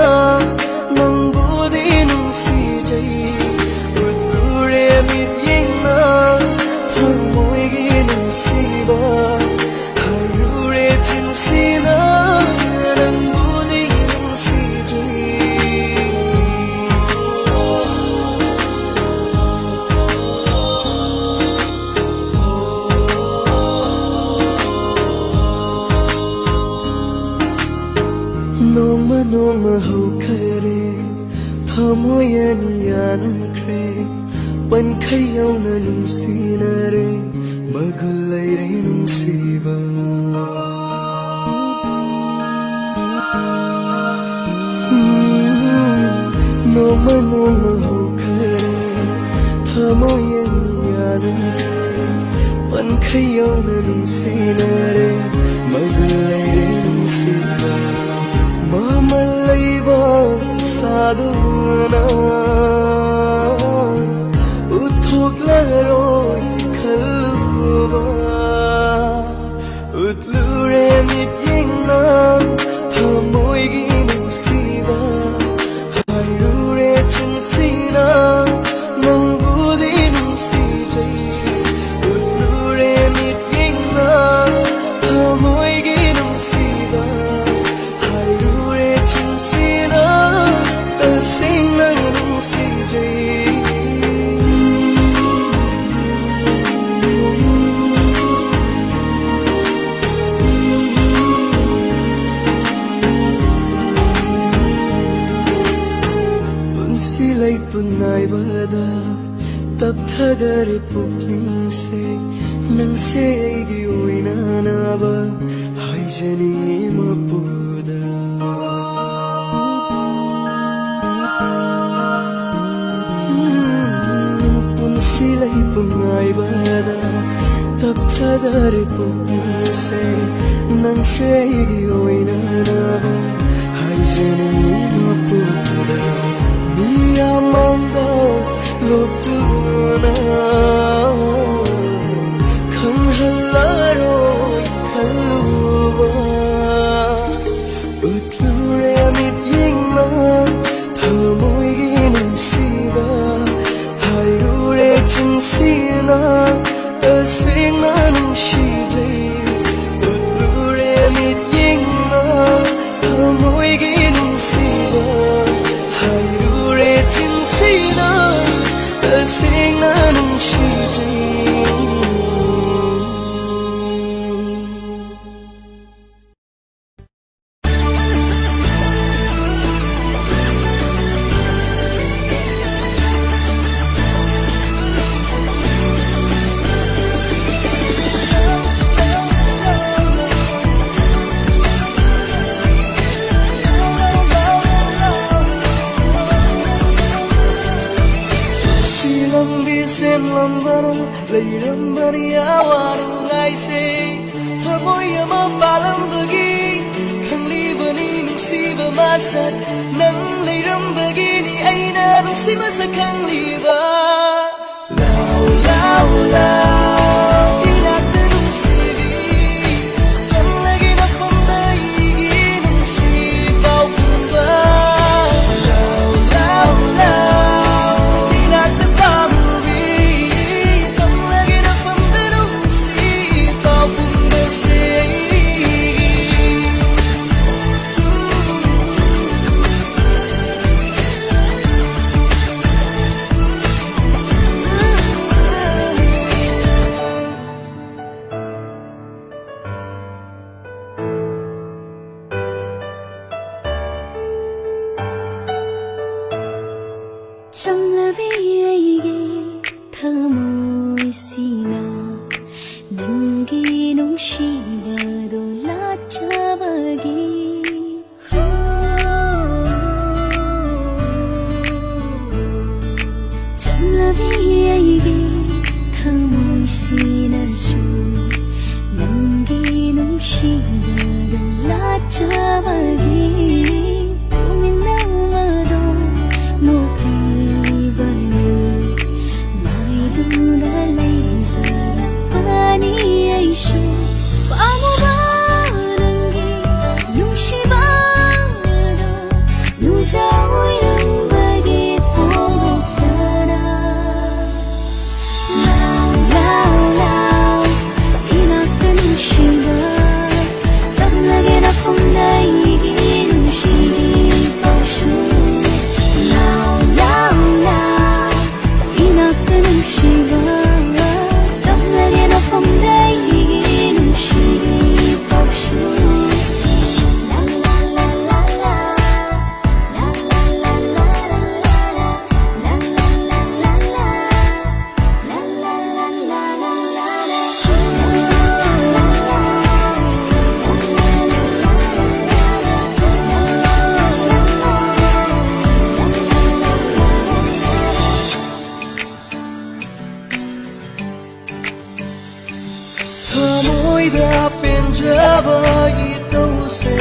B: nang budi nung si jai Udure mit yingna thang moi gi nung si ba Udure chinsina nang budi nung si Noma hau khare thamoyani yana kre ban khayau na nung sinare magalai re nung siba Noma hau khare thamoyani yana kre ban khayau na nung sinare magalai re nung siba Mamalaiva saduna uthok laroi khalba utlure mit yingna thamoi gi nusiba hairure chinsina nang budi nusi jai utlure mit yingna thamoi gi nusiba Punsilay punay bada Tabthadari pukning se Nang se ay giyo'y nanaba Hay janing imapuda Punsilay punay bada Tabthadari pukning se Nang se ay giyo'y nanaba Hay janing imapuda Niyamanda lutuna Kang halaroy kaluba Utlure mit yingna Thamoy ginusiba Hayrure chinsina Asingna nung shijay Utlure mit yingna Thamoy ginusiba Chinsina asingna nung shijay Leirambani awaru ngaise Thamoy ama palambagi Khanglibani nungsiba masat Nang leirambagi ni aina nungsiba sa khangliba Lao lao lao Inakta nungsibi Khanlagi na pambayigi nungsibaw kumba Lao lao lao Inakta pamubi
A: ꯆꯝꯂꯕꯤꯒꯤ ꯊꯃꯣꯏꯁꯤꯅ ꯅꯪꯒꯤ ꯅꯨꯡꯁꯤꯕꯗꯣ ꯂꯥꯠꯆꯕꯒꯤ ꯆꯝꯂꯕꯤꯒꯤ ꯊꯃꯣꯏꯁꯤꯅꯁꯨ ꯅꯪꯒꯤ ꯅꯨꯡꯁꯤꯕꯗꯣ ꯂꯥꯠꯆꯕꯒꯤ ꯇꯨꯃꯤꯟꯅꯕꯗꯣ ꯅꯣꯛꯂꯤꯕꯅꯤ ꯃꯥꯏꯗꯨꯅ ꯂꯩꯖꯔꯛꯄꯅꯤ ꯑꯩꯁꯨ ꯄꯥꯝꯃꯨꯕ ꯅꯪꯒꯤ ꯅꯨꯡꯁꯤꯕꯗꯣ ꯅꯨꯡꯖꯥ ꯑꯣꯏꯔꯝꯕꯒꯤ ꯐꯣꯡꯗꯣꯛꯇꯅ ꯂꯥꯎ ꯂꯥꯎ ꯂꯥꯎ 이나까 눈시가 떠나게 나쁜다 이게 눈시기 pausu Lao lao lao 이나까 눈시가 떠나게 나쁜다 이게 눈시기 pausu La la la la la La la la la la La la la la la La la la la
B: Thamoida penjaba itose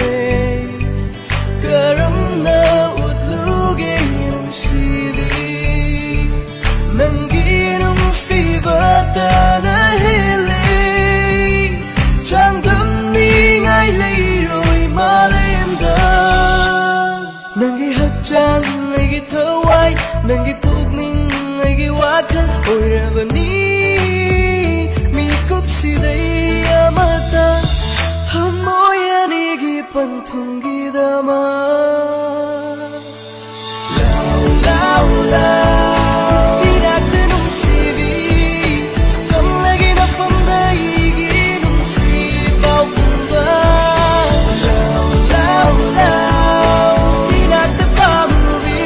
B: karamna utluge nungsibi nangi nungsibata na hele changdam ni ngai leiroi malemda nangi hachang ngai thawai nangi pukning ngai wakhal oirabani Sidai amata hamoyanigi panthungidama Lao lao lao inakta nungsibi kamlagi na pamdaigi nungsibaw kumba Lao lao lao inakta pamubi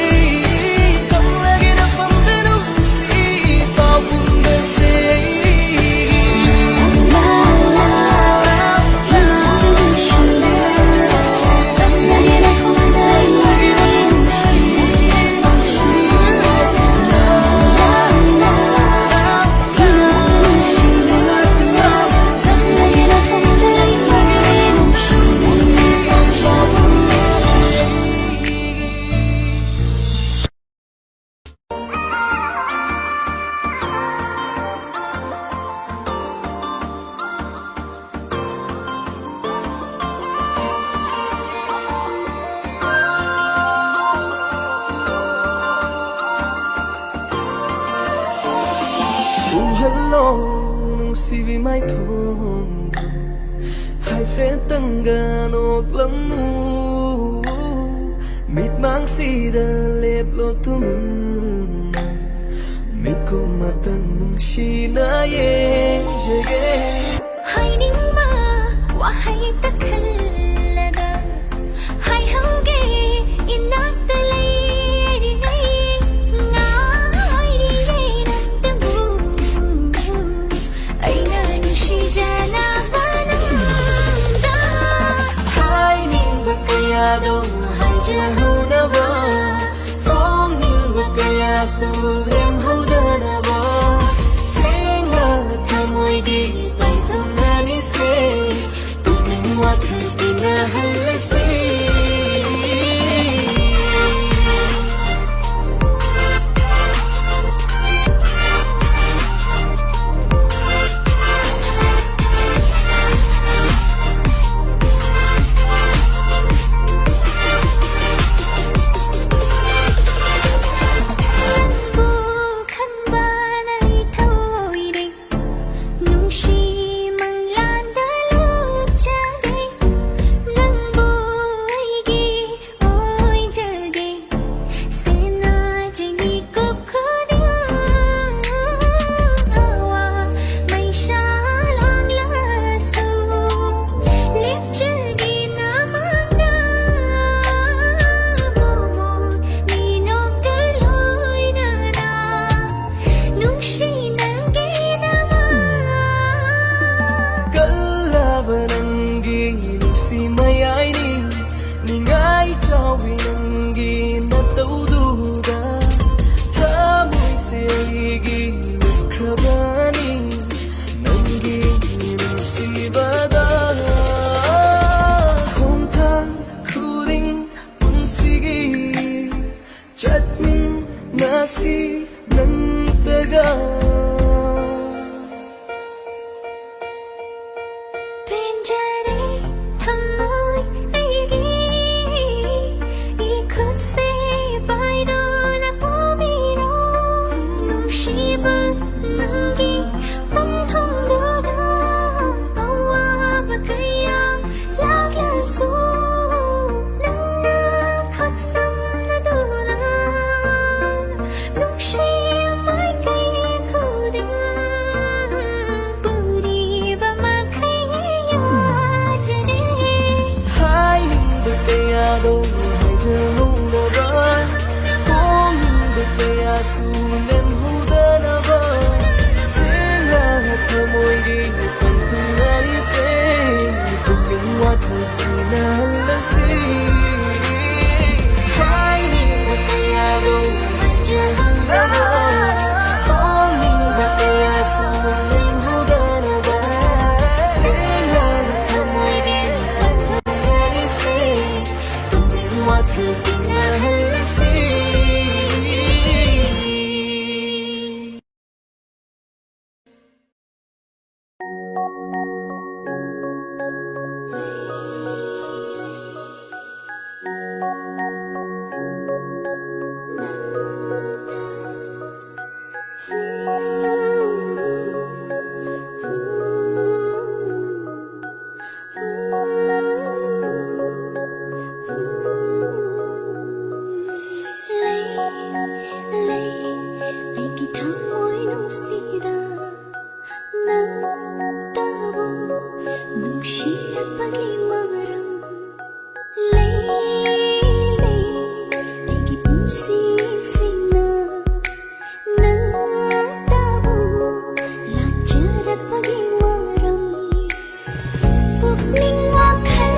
B: kamlagi na pamda nungsibaw kumba say hello nung sivi mai thong hai friend tanga nok lam nu mit mang si da lep lo tum mi ko matan nung shi na ye jege
A: hai ning ma wa hai ta khallada hai hange inakta lei ngai ri nam ta aina nushi jana bananda
B: hai ning bakaya do hai jahuna ba phong ning bakaya sulem hodana ba senga thamoi di panthangani se tumin wa thina halse ꯆꯠꯃꯤꯟꯅꯁꯤ ꯅꯪꯇꯒ
A: ꯄꯦꯟꯖꯔꯦ ꯊꯝꯃꯣꯏ ꯑꯩꯒꯤ 이 ꯈꯨꯠꯁꯦ ꯄꯥꯏꯗꯨꯅ ꯄꯨꯕꯤꯔꯣ ꯅꯨꯡꯁꯤꯕ ꯅꯪꯒꯤ ꯄꯟꯊꯨꯡꯗꯨꯗ ꯑꯋꯥꯕ ꯀꯌꯥ ꯂꯥꯛꯂꯁꯨ ꯅꯪꯅ ꯈꯨꯠ ꯁꯝꯅꯗꯨꯅ ꯅꯨꯡꯁꯤ ꯃꯥꯏꯀꯩ ꯈꯨꯗꯤꯡ ꯄꯨꯔꯤꯕ ꯃꯈꯩ ꯌꯥꯖꯔꯦ
B: ꯍꯥꯏꯅꯤꯡꯕ ꯀꯌꯥꯗꯣ ꯍꯥꯏꯖꯍꯧꯅꯕ ꯐꯣꯡꯅꯤꯡꯕ ꯀꯌꯥꯁꯨ ꯂꯦꯝꯍꯧꯗꯅꯕ ꯁꯦꯡꯅ ꯊꯃꯣꯏꯒꯤ ꯄꯟꯊꯨꯡꯅꯔꯤꯁꯦ ꯄꯨꯛꯅꯤꯡ ꯋꯥꯈꯜ ꯇꯤꯟꯅꯍꯜꯂꯁꯤ ꯍꯥꯏꯅꯤꯡꯕ ꯀꯌꯥꯗꯣ ꯍꯥꯏꯖꯍꯧꯅꯕ ꯐꯣꯡꯅꯤꯡꯕ ꯀꯌꯥꯁꯨ ꯂꯦꯝꯍꯧꯗꯅꯕ ꯁꯦꯡꯅ ꯊꯃꯣꯏꯒꯤ ꯄꯟꯊꯨꯡꯅꯔꯤꯁే ꯄꯨꯛꯅꯤꯡ ꯋꯥꯈꯜ ꯇꯤꯟꯅꯍꯜꯂꯁꯤ
A: ꯑꯩꯒꯤ ꯊꯃꯣꯏ ꯅꯨꯡꯁꯤꯗ ꯅꯪꯇꯕꯨ ꯅꯨꯡꯁꯤꯔꯛꯄꯒꯤ ꯃꯔꯝ ꯑꯩꯒꯤ ꯄꯨꯟꯁꯤꯁꯤꯡꯅ ꯅꯪꯇꯕꯨ ꯂꯥꯛꯆꯔꯛꯄꯒꯤ ꯃꯔꯝ ꯄꯨꯛꯅꯤꯡ ꯋꯥꯈꯜ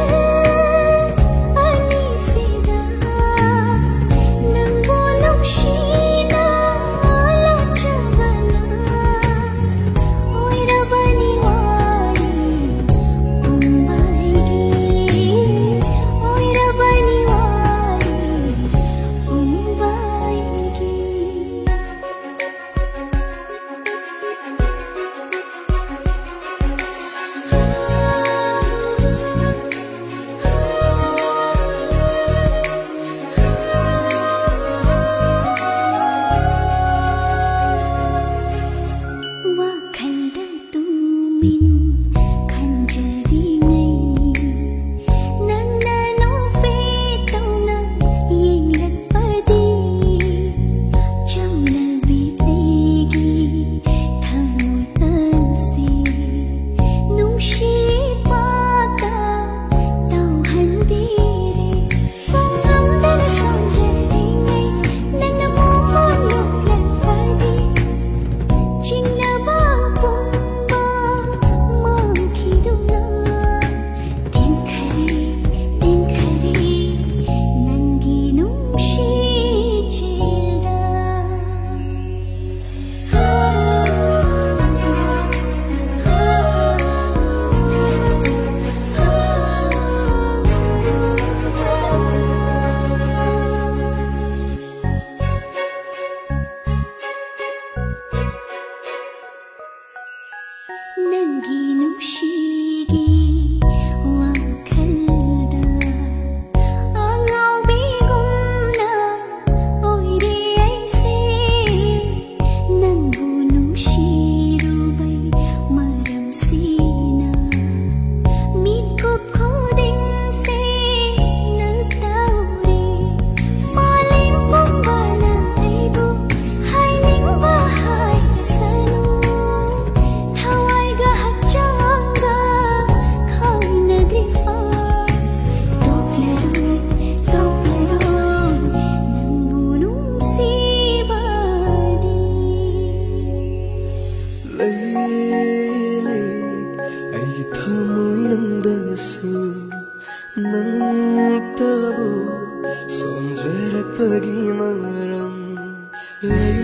A: ꯑꯅꯤꯁꯤꯗ ꯅꯪꯕꯨ ꯅꯨꯡꯁꯤꯅ ꯂꯥꯛꯆꯕꯅ ꯑꯣꯏꯔꯕꯅꯤ ꯋꯥꯔꯤ ꯄꯨꯝꯕꯒꯤ ꯑꯣꯏꯔꯕꯅꯤ ꯋꯥꯔꯤ ꯄꯨꯝꯕꯒꯤ ꯋꯥꯈꯜꯗ ꯇꯨꯃꯤꯟ ꯈꯟꯖꯔꯤꯉꯩ ꯅꯪꯅ ꯅꯣꯛꯐꯦꯠꯇꯧꯅ ꯌꯦꯡꯂꯛꯄꯗꯤ ꯆꯝꯅꯕꯤ ꯑꯩꯒꯤ ꯊꯃꯣꯏ ꯑꯁꯤ ꯅꯨꯡꯁꯤꯕꯒ ꯇꯧꯍꯟꯕꯤꯔꯦ ꯄꯨꯡꯉꯝꯗꯅ ꯁꯣꯟꯖꯔꯤꯉꯩ ꯅꯪꯅ ꯃꯣꯃꯣꯟ ꯅꯣꯛꯂꯛꯄꯗꯤ ꯆꯤꯡꯅꯕ ꯄꯨꯝꯕ ꯃꯥꯡꯈꯤꯗꯨꯅ ꯇꯦꯟꯈꯔꯦ ꯅꯪꯒꯤ ꯅꯨꯡꯁꯤ ꯆꯦꯜꯗ ꯅꯪꯒꯤ ꯅꯨꯡꯁꯤꯒꯤ ꯋꯥꯈꯜꯗ ꯑꯉꯥꯎꯕꯤꯒꯨꯝꯅ ꯑꯣꯏꯔꯦ ꯑꯩꯁꯦ ꯅꯪꯕꯨ ꯅꯨꯡꯁꯤꯔꯨꯕꯩ ꯃꯔꯝꯁꯤꯅ ꯃꯤꯠꯀꯨꯞ ꯈꯨꯗꯤꯡꯁꯦ ꯅꯪꯇꯧꯔꯦ ꯃꯥꯂꯦꯝ ꯄꯨꯝꯕꯅ ꯑꯩꯕꯨ ꯍꯥꯏꯅꯤꯡꯕ ꯍꯥꯏꯁꯅꯨ ꯊꯋꯥꯏꯒ ꯍꯛꯆꯥꯡꯒ ꯈꯪꯅꯗ꯭ꯔꯤꯐꯥꯎ ꯇꯣꯛꯂꯔꯣꯏ ꯅꯪꯕꯨ ꯅꯨꯡꯁꯤꯕꯗꯤ
B: ꯂꯩ ꯑꯩꯒꯤ ꯊꯃꯣꯏꯅꯨꯡꯗꯁꯨ ꯅꯪꯇꯕꯨ ꯁꯣꯟꯖꯔꯛꯄꯒꯤ ꯃꯔꯝ ꯂꯩ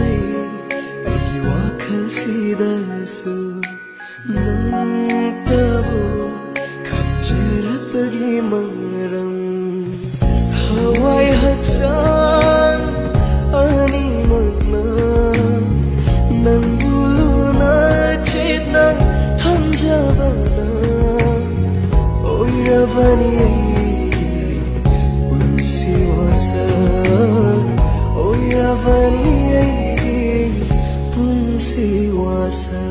B: ꯑꯩꯒꯤ ꯋꯥꯈꯜꯁꯤꯗꯁꯨ ꯅꯪꯇꯕꯨ ꯈꯟꯖꯔꯛꯄꯒꯤ ꯃꯔꯝ ꯍꯋꯥꯏ ꯍꯛꯆꯥꯡ oirabani aigi punsi wasa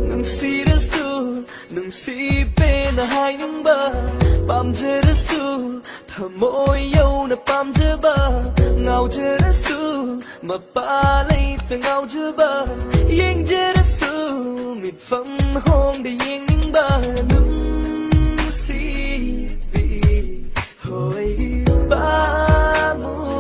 C: ꯅꯨꯡꯁꯤꯔꯁꯨ ꯅꯨꯡꯁꯤꯄꯦꯅ ꯍꯥꯏꯅꯤꯡꯕ ꯄꯥꯝꯖꯔꯁꯨ ꯊꯃꯣꯏ ꯌꯧꯅ ꯄꯥꯝꯖꯕ ꯉꯥꯎꯖꯔꯁꯨ ꯃꯄꯥ ꯂꯩꯇ ꯉꯥꯎꯖꯕ ꯌꯦꯡꯖꯔꯁꯨ ꯃꯤꯠꯐꯝ ꯍꯣꯡꯗ ꯌꯦꯡꯅꯤꯡꯕ ꯅꯨꯡꯁꯤꯕꯤ ꯍꯣꯏ ꯄꯥꯝꯃꯨꯕꯤ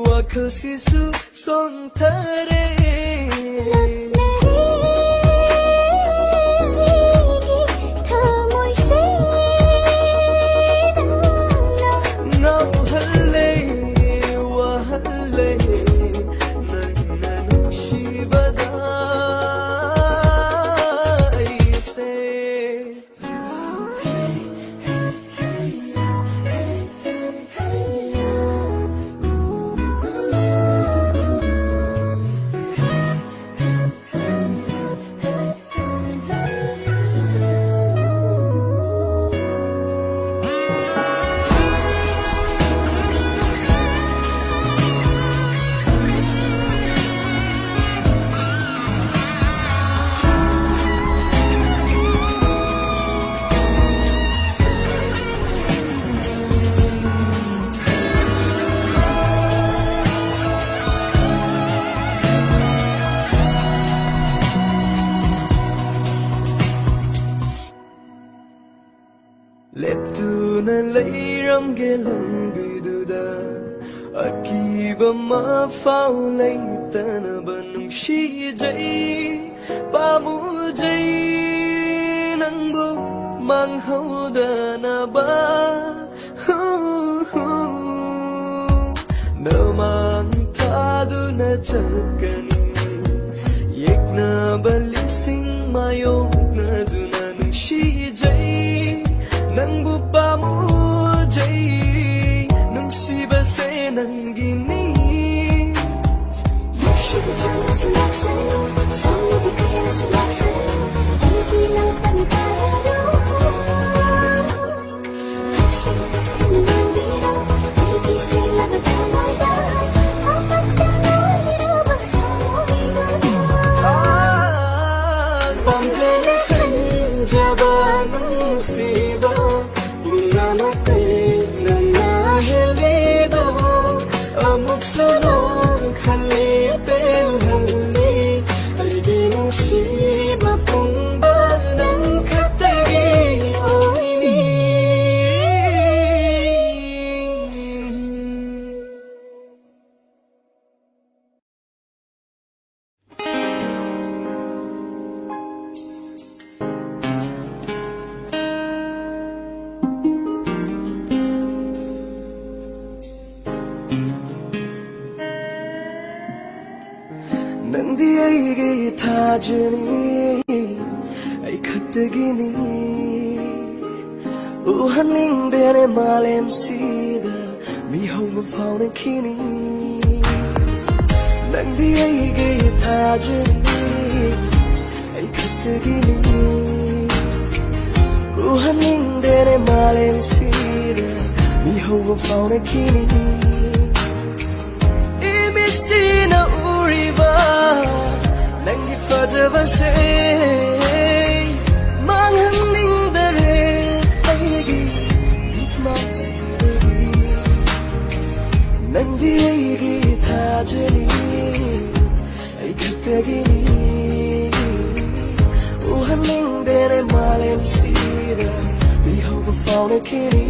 C: wakhasisu sonthare Leptuna leiram gelam biduda akiba ma phao leitana banung shi jai pamu jai nangbu mang hauda na ba namang kadu na chakani yekna balising mayok na duna nung shi jai nangbu pamujay nungsiba sa nanggini nungsiba sa sulap sa'yo sa'yo kaya sulap sa'yo hindi lang pantalo hindi sila magkamalas kapag tanay na ba pamjay
B: solo khali pen hali aigi nusi mapung banang katagi oini Nandi aigi thajani ai khatagini uhaning dene malem sida mi hova fauna kini Nandi aigi thajani ai khatagini uhaning dene malem sida mi hova fauna kini Sina uriba nangi fajaba se manghaning dare aigi dikmaksiri nandi aigi thajani ai khatagini uhaning dare malem sira mi hova fauna kini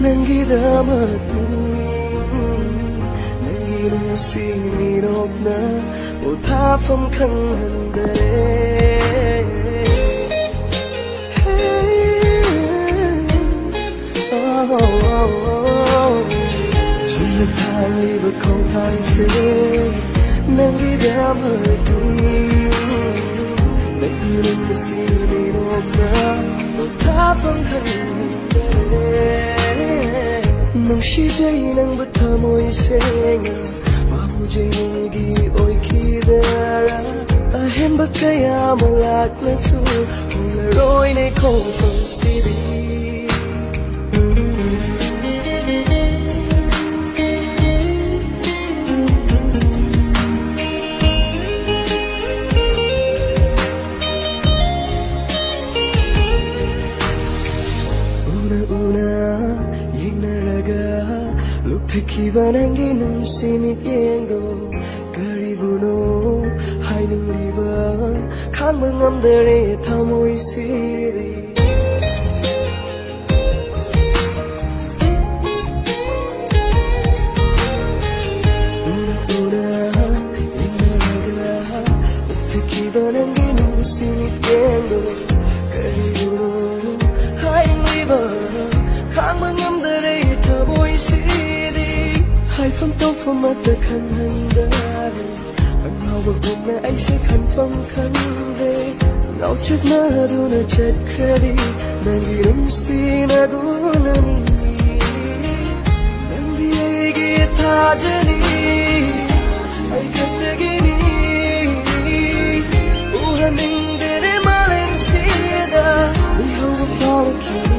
B: Nangi damat nangi nusi nirokna utafam khandare chunna thali ba khong thang se nangi damat nangi nusi nirokna utafam khandare Nang shijay nang batamoy senga Mahujay oi kidara Ahem ba kaya malak na su Kung laroy na ikaw pang siri Kiba nangi nung simit yendo Karibuno hai nung liba Kang mangam dere thamoy siri Una inaraga Kiba nangi nung simit yendo Karibuno hai nung liba Kang mangam dere thamoy siri Hai phong tâu phong mặt ta khăn hành đare Bằng hào bậc bụng mẹ anh sẽ khăn phong khăn về Ngạo chết na đu na chết khadi Nàng đi đâm si na gu na ni Nàng đi ai ghi tha jani Ai khát ta gini Uha mình dere malen sida Ui hau bậc phao la kini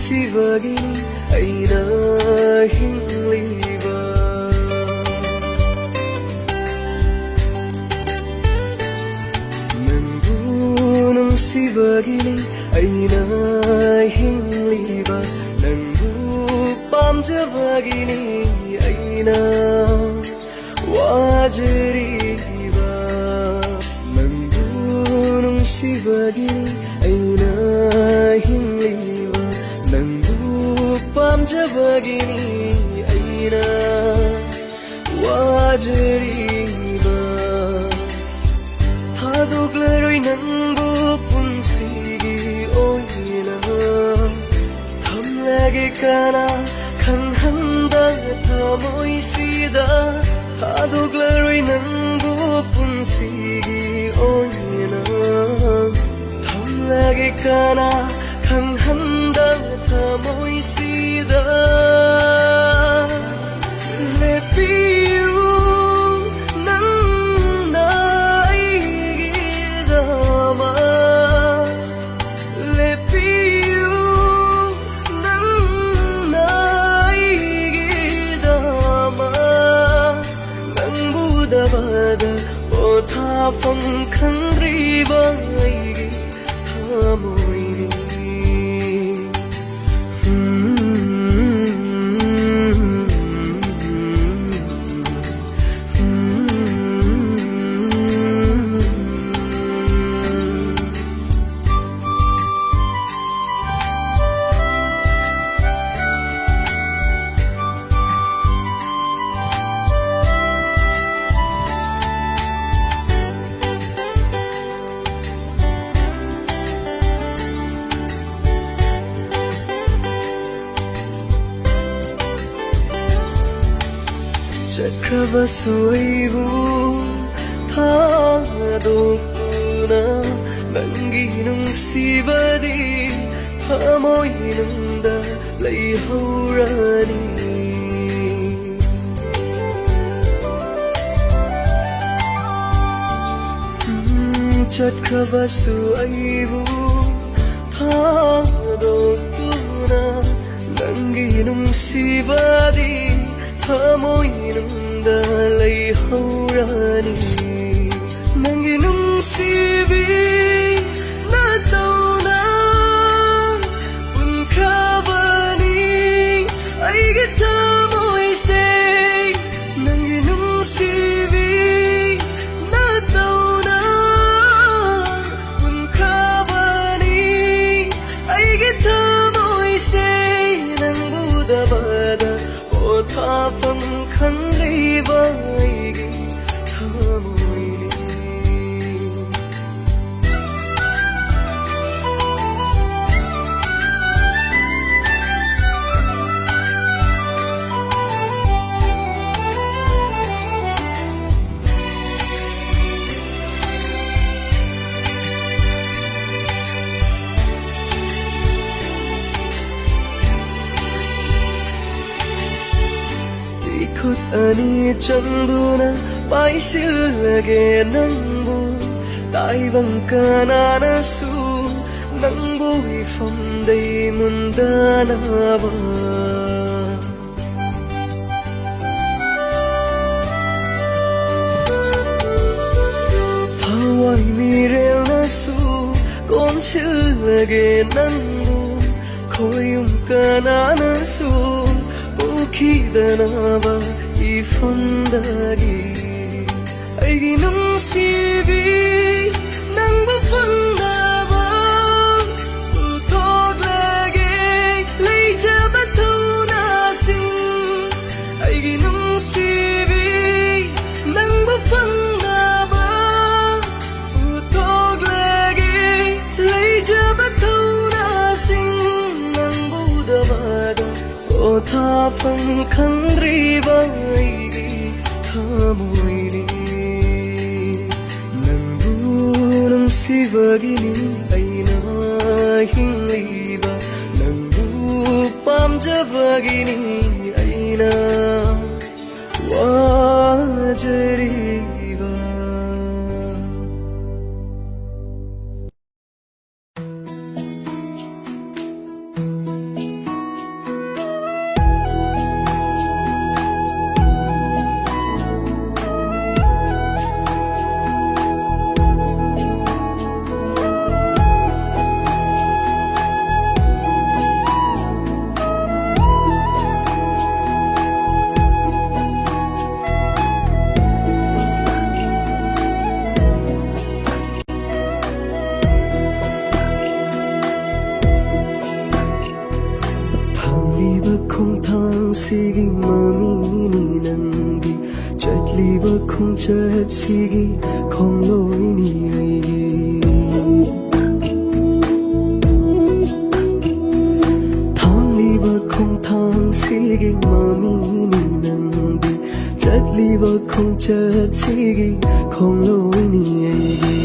B: sivagi aina hingliba ꯅꯨꯡꯁꯤꯕꯒꯤꯅꯤ ꯑꯩꯅ ꯍꯤꯡꯂꯤꯕ ꯅꯪꯕꯨ ꯄꯥꯝꯖꯕꯒꯤꯅꯤ ꯑꯩꯅ 와주리바 넌부 농시바기니 아이나 힘리바 넌부 밤자바기니 아이나 와주리바 하도글로이 넌부 분시기 오이나 탐나게 가나 강한다 타모이시다 하도글로이 넌부 분시기 오이나 탐나게 가나 강한다 타모이시다 레피유 난 나이기다마 레피유 난 나이기다마 낭보다바다 오타펑 칸리바이기 타모이니 자크바소이부 타도구나 남기는 시바디 파모이는다 레이호라니 자크바소이부 타도구나 남기는 시바디 파모이는다 레이호라니 낭기 눈시비 나도나 분카바니 아이게 타모이세 낭기 눈시비 나도나 분카바니 아이게 타모이세 낭보다바다 오타펑 칸리바이기 타모이니 굿 아니 정도나 빠이실하게 낭보 따이방까 나나수 낭보 이fon데이 문다나바 파와이 미래나수 꼼실하게 낭보 고용까 나나수 기다나봐 이폰다기 아이기 눈시비 낭부펀다봐 우토글라게 레이자바토나신 아이기 눈시비 낭부펀다봐 우토글라게 레이자바토나신 낭부다바다 오타펑 칸리바이기 타모이니 낭부 농시바기니 아이나 힘리바 낭부 빰자바기니 아이나 와저리바 ꯁꯤꯒꯤ ꯃꯃꯤꯅꯤ ꯅꯪꯒꯤ ꯆꯠꯂꯤꯕ ꯈꯣꯡꯆꯠ ꯁꯤꯒꯤ ꯈꯣꯡꯂꯣꯏꯅꯤ ꯑꯩꯒꯤ ꯊꯥꯡꯂꯤꯕ ꯈꯣꯡꯊꯥꯡ ꯁꯤꯒꯤ ꯃꯃꯤꯅꯤ ꯅꯪꯒꯤ ꯆꯠꯂꯤꯕ ꯈꯣꯡꯆꯠ ꯁꯤꯒꯤ ꯈꯣꯡꯂꯣꯏꯅꯤ ꯑꯩꯒꯤ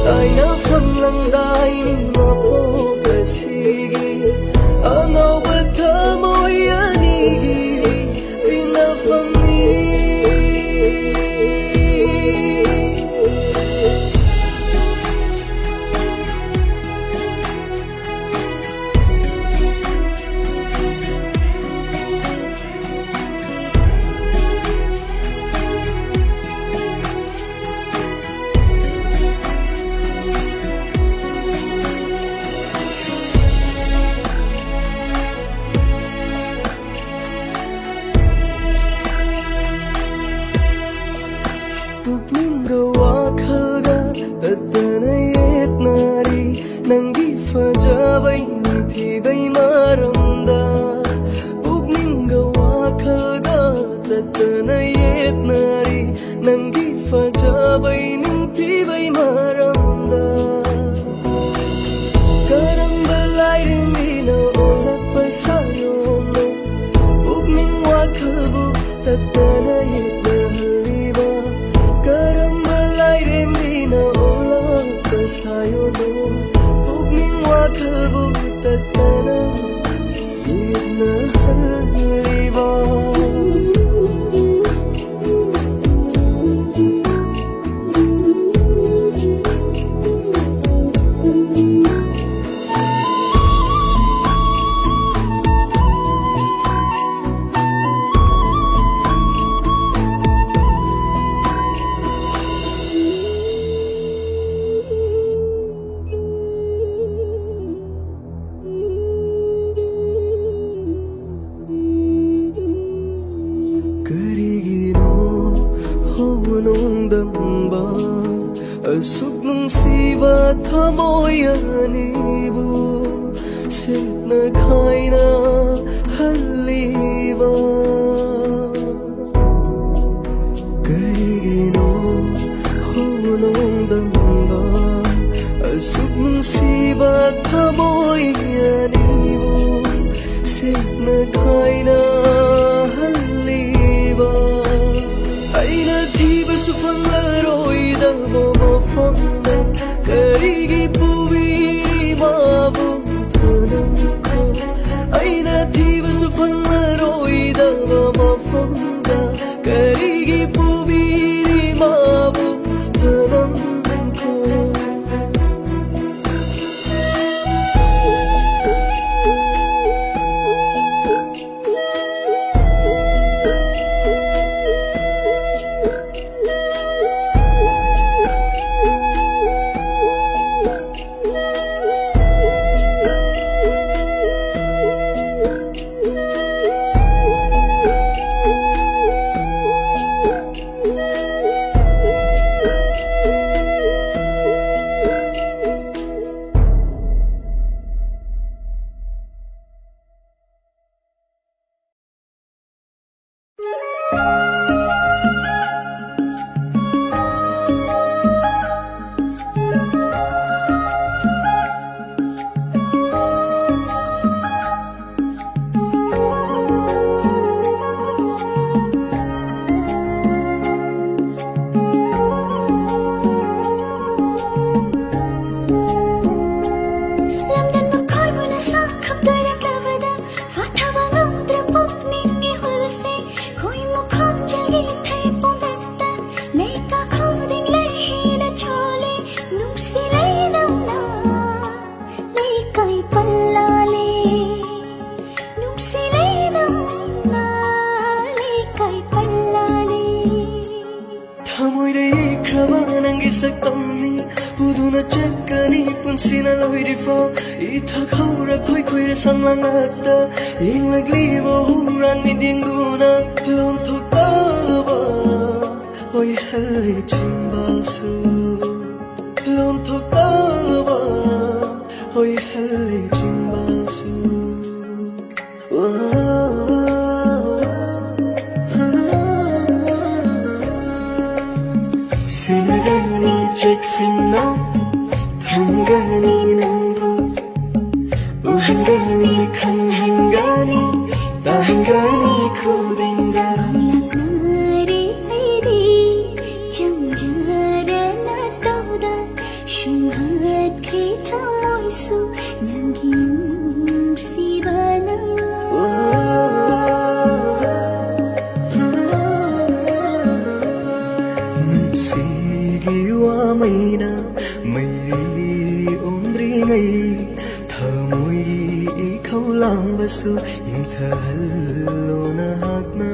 B: ꯇꯥꯏꯅꯐꯝ ꯂꯪꯗꯥꯏꯅꯤ ꯃꯄꯣꯛ ꯑꯁꯤꯒꯤ ꯑꯉꯧꯕ ꯊꯃꯣꯏ ꯑꯅꯤꯒꯤ ꯇꯤꯟꯅꯐꯝꯅꯤ ꯄꯨꯛꯅꯤꯡꯒ ꯋꯥꯈꯜꯒ ꯇꯠꯇꯅ ꯌꯦꯠꯅꯔꯤ ꯅꯪꯒꯤ ꯐꯖꯕꯩ ꯅꯤꯡꯊꯤꯕꯩ ꯃꯔꯝꯗ ꯄꯨꯛꯅꯤꯡꯒ ꯋꯥꯈꯜꯒ ꯇꯠꯇꯅ ꯌꯦꯠꯅꯔꯤ ꯅꯪꯒꯤ ꯐꯖꯕꯩ ꯅꯤꯡꯊꯤꯕꯩ ꯃꯔꯝꯗ ꯀꯔꯝꯕ ꯂꯥꯏꯔꯦꯝꯕꯤꯅ ꯑꯣꯜꯂꯛꯄ ꯁꯥꯌꯣꯟꯅꯣ ꯄꯨꯛꯅꯤꯡ ꯋꯥꯈꯜꯕꯨ ꯇꯠꯇꯅ ꯌꯦꯠꯅꯍꯜꯂꯤꯕ ಕರಂಬ ಲೈರೆಂಬಿನ ಓಲಕ ಸಾಯೋನು ಪುಗ್ನಿಂಗ್ ವಾಕಲ್ಬು ತತ್ತನ ಏನ ಹಲ್ಲಿವಾ ꯅꯣꯡꯗꯝꯕ ꯑꯁꯨꯛ ꯅꯨꯡꯁꯤꯕ ꯊꯃꯣꯏ ꯑꯅꯤꯕꯨ ꯁꯦꯠꯅ ꯈꯥꯏꯅ ꯍꯜꯂꯤꯕ ꯀꯔꯤꯒꯤꯅꯣ ꯅꯣꯡꯗꯝꯕ ꯑꯁꯨꯛ ꯅꯨꯡꯁꯤꯕ ꯊꯃꯣꯏ ꯑꯅꯤꯕꯨ ꯁꯦꯠꯅ ꯈꯥꯏꯅ ꯍꯜꯂꯤꯕ ꯑꯩꯅ ꯊꯤꯕꯁꯨ ꯐꯪꯂꯔꯣꯏꯗꯕ ꯃꯐꯝꯗ ꯀꯔꯤꯒꯤ ꯄꯨꯕꯤꯔꯤ ꯃꯥꯕꯨ ꯊꯅꯝꯈꯣ ꯑꯩꯅ ꯊꯤꯕꯁꯨ ꯐꯪꯂꯔꯣꯏꯗꯕ ꯃꯐꯝꯗ ꯀꯔꯤꯒꯤ ꯄꯨꯕꯤꯔꯤ ꯃꯥꯕು ꯊꯅꯝꯈꯣ Uduna checkani punsina loirifo ithak haura khoi khoi sanglang hakta ing laglibo huran midinguna lom thokaba oi hal chimbasu lom thokaba oi hal chimbasu ꯊꯝꯒꯅꯤ ꯅꯪꯕꯨ ꯎꯍꯟꯒꯅꯤ ꯈꯪꯍꯟꯒꯅꯤ ꯇꯥꯍꯟꯒꯅꯤ ꯈꯨꯗꯤꯡꯗ
C: ꯂꯥꯛꯅꯔꯦ ꯑꯩꯗꯤ ꯆꯪꯖꯔꯅ ꯇꯧꯗ ꯁꯨꯝꯍꯠꯈ꯭ꯔꯦ ꯊꯃꯣꯏꯁꯨ ꯅꯪꯒꯤ ꯅꯨꯡꯁꯤꯕꯅ
B: ꯅꯨꯡꯁꯤꯒꯤ ꯋꯥꯃꯩꯅ ꯃꯩꯔꯤ ꯑꯣꯟꯗ꯭ꯔꯤꯉꯩ ꯊꯃꯣꯏꯒꯤ ꯏꯈꯧ ꯂꯥꯡꯕꯁꯨ ꯏꯪꯊꯍꯜꯂꯣ ꯅꯍꯥꯛꯅ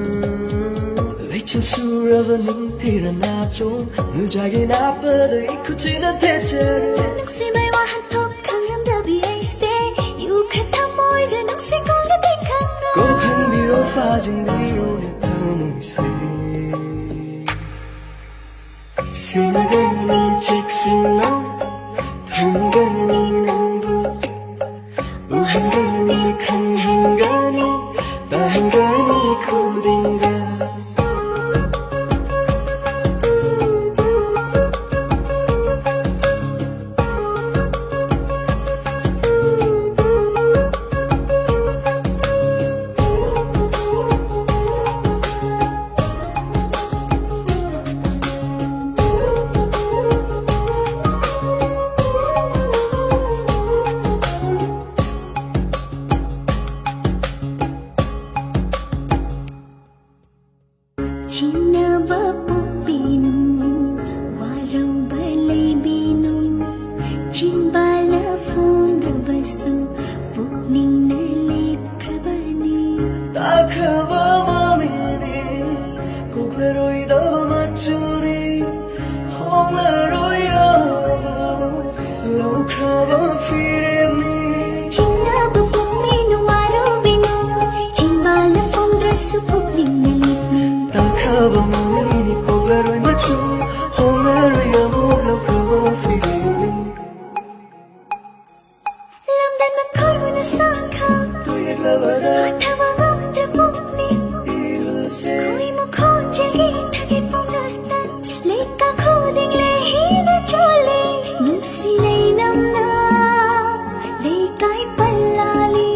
B: ꯂꯩꯆꯤꯜ ꯁꯨꯔꯕ ꯅꯤꯡꯊꯤꯔ ꯅꯥꯆꯣꯝ ꯅꯨꯡꯖꯥꯒꯤ ꯅꯥꯞꯄꯗ ꯏꯈꯨꯠꯁꯤꯅ ꯊꯦꯠꯆꯔꯦ
C: ꯅꯨꯡꯁꯤꯕꯩ ꯋꯥꯍꯟꯊꯣꯛ ꯈꯪꯂꯝꯗꯕꯤ ꯑꯩꯁꯦ ꯌꯨꯈ꯭ꯔꯦ ꯊꯃꯣꯏꯒ ꯅꯨꯡꯁꯤꯀꯣꯜꯒꯗꯤ ꯈꯪꯅ
B: ꯀꯣꯛꯍꯟꯕꯤꯔꯣ ꯐꯥꯖꯤꯟꯕꯤꯔꯣ ꯊꯃꯣꯏꯁꯦ ꯁꯦꯟꯅꯒꯅꯤ ꯆꯦꯛꯁꯤꯟꯅ ꯊꯝꯒꯅꯤ ꯅꯪꯕꯨ ꯎꯍꯟꯒꯅꯤ ꯈꯪꯍꯟꯒꯅꯤ ꯇꯥꯍꯟꯒꯅꯤ ꯈꯨꯗꯤꯡꯗ
C: ಚಿನ್ನವ ಪುಪ್ಪಿನು ವಾರೌಬ ಲೈಬಿನು ಚಿಂಬಾಲ ಫೋಂದ್ರಬಸು ಪುಕ್ನಿಂಗಲೇ ಪ್ರಬನಿ
B: ತಾಖವ ಮಾಮಿನಿ ಕುಬರೋಯ್ದವ ಮಚ್ಚುರಿ ಹೋಮರೋಯ್ದವ ಲೌಖವ ಫಿರೆನಿ
C: ಚಿನ್ನವ ಪುಪ್ಪಿನು ವಾರೌಬಿನು ಚಿಂಬಾಲ ಫೋಂದ್ರಸು ಪುಕ್ನಿಂಗಲೇ
B: ತಾಖವ ಮಾಮಿನಿ ಕುಬರೋಯ್ ಮಚ್ಚು ಹೋಮರೋಯ್ದವ ಲೌಖವ ಫಿರೆನಿ
C: lamdan makaruna sangka
B: tuyaglavara
C: athawa ngamda pukni
B: ilse
C: koi mo khonjagi thagi pongata leka khoding lehina chole numsi lei namna lekai pallali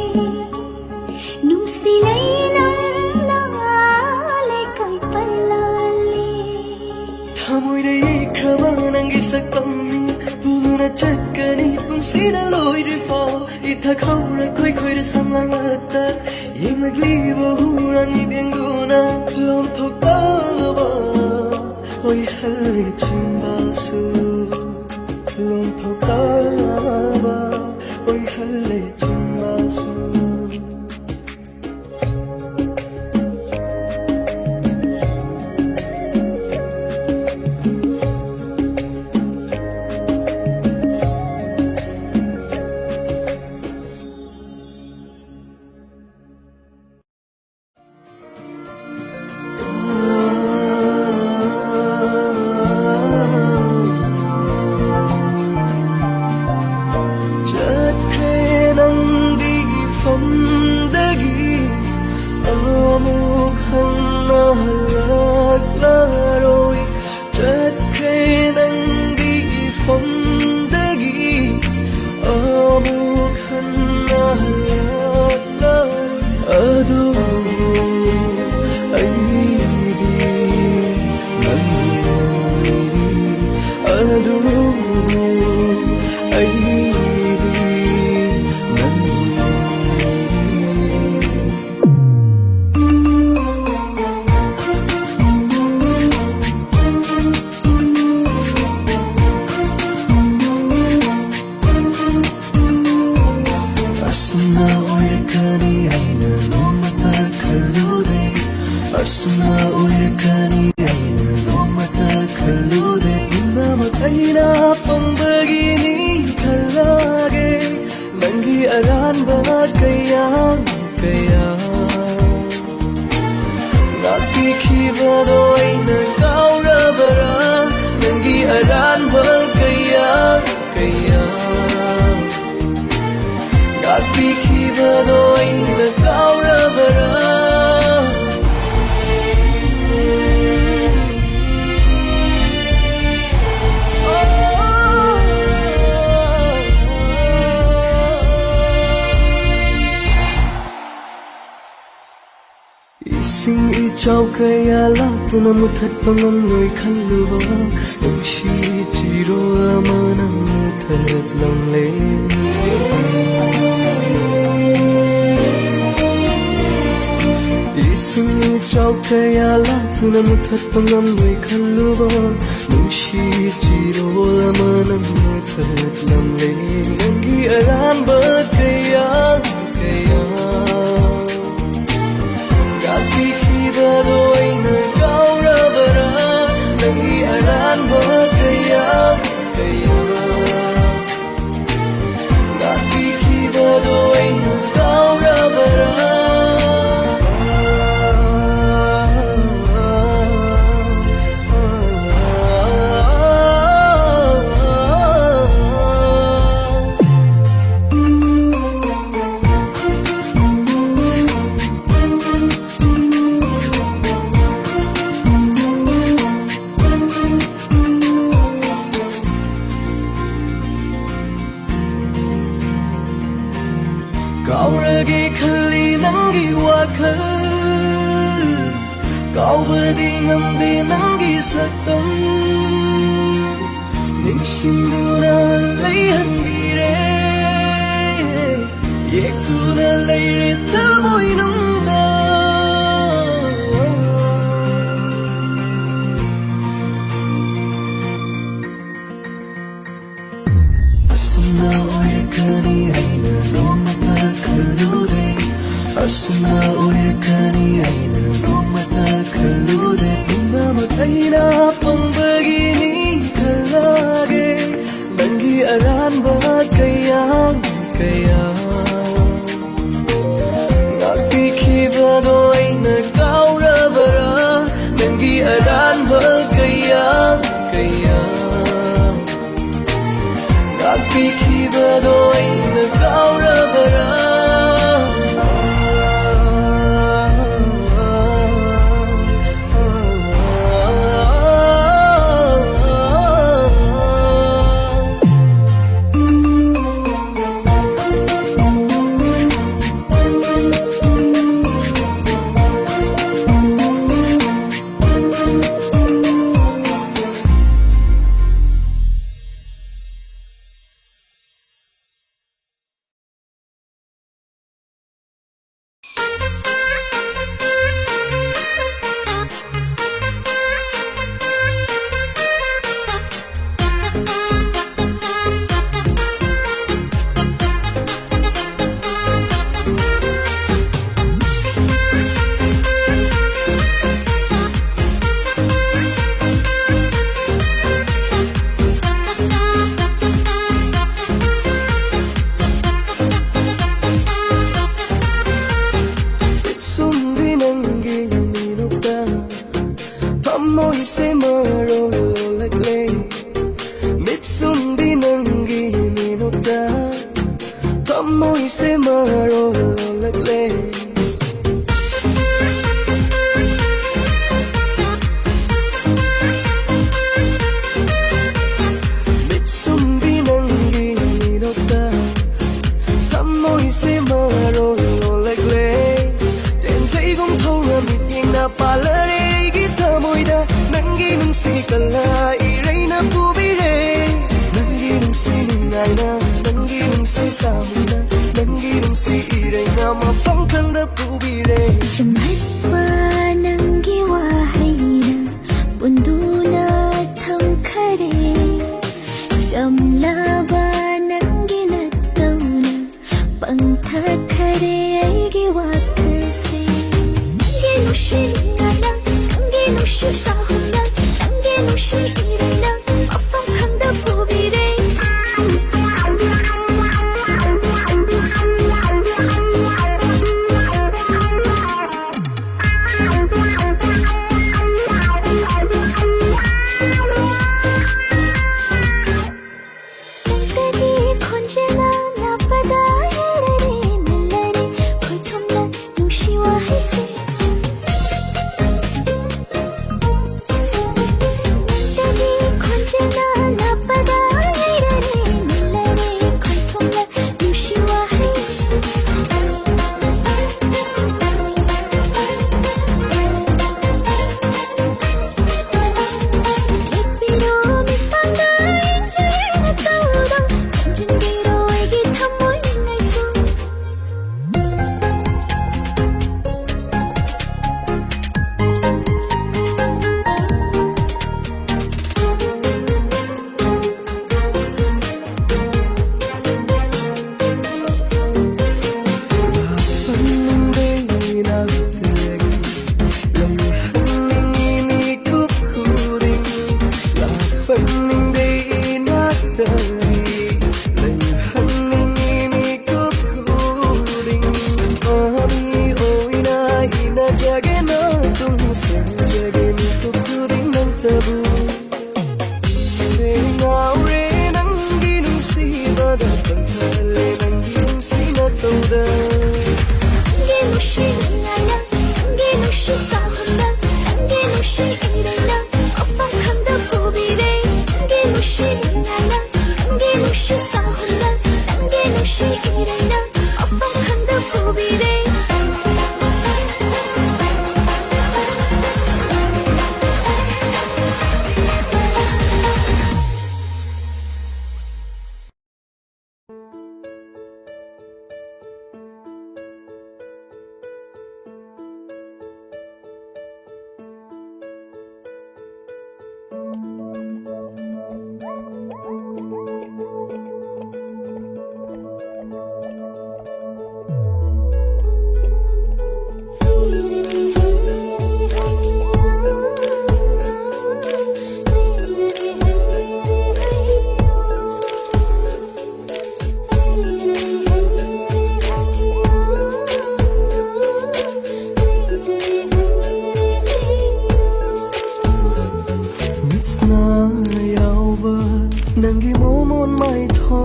C: numsi lei namna lekai pallali
B: thmoida ikraba nangi saktamni puna chakani punsina loirifo ithak haura khoi khoi ra samangata yenglibo hurani denguna lom thokaba oi hal chimbasu lom thokaba oi hal chimbasu ꯆꯥꯎ ꯀꯌꯥ ꯂꯥꯛꯇꯨꯅ ꯃꯨꯊꯠꯄ ꯉꯝꯂꯣꯏ ꯈꯜꯂꯨꯕ ꯅꯨꯡꯁꯤ ꯆꯤꯔꯣꯜ ꯑꯃꯅ ꯃꯨꯊꯠꯂꯝꯂꯦ 이승 ꯏꯆꯥꯎ ꯀꯌꯥ ꯂꯥꯛꯇꯨꯅ ꯃꯨꯊꯠꯄ ꯉꯝꯂꯣꯏ ꯈꯜꯂꯨꯕ ꯅꯨꯡꯁꯤ ꯆꯤꯔꯣꯜ ꯑꯃꯅ ꯃꯨꯊꯠꯂꯝꯂꯦ ꯅꯪꯒꯤ ꯑꯔꯥꯟꯕ ꯀꯌꯥ ꯉꯥꯛꯄꯤꯈꯤꯕꯗꯣ ꯑꯩꯅ ꯀꯥꯎꯔꯕꯔꯥ ꯅꯪꯒꯤ ꯑꯔꯥꯟꯕꯀꯌꯥꯉꯥꯛꯄꯤꯈꯤꯕꯗꯣ ꯑꯩꯅ ꯀꯥꯎꯔꯕꯔꯥ 가오르게 칼리 남기 와클 가오버디 남디 남기 샀던 닝신두나 레이한 비레 예쿠나 레이레 타보이는다 아슴나 오일카니 아이나 로마타 Asna oirkani aina nomata kalude Pundamat aina pangbagini kalage Nangi aranba kayang Nakikibado aina kaurabara Nangi aranba kayang Nakikibado aina kaurabara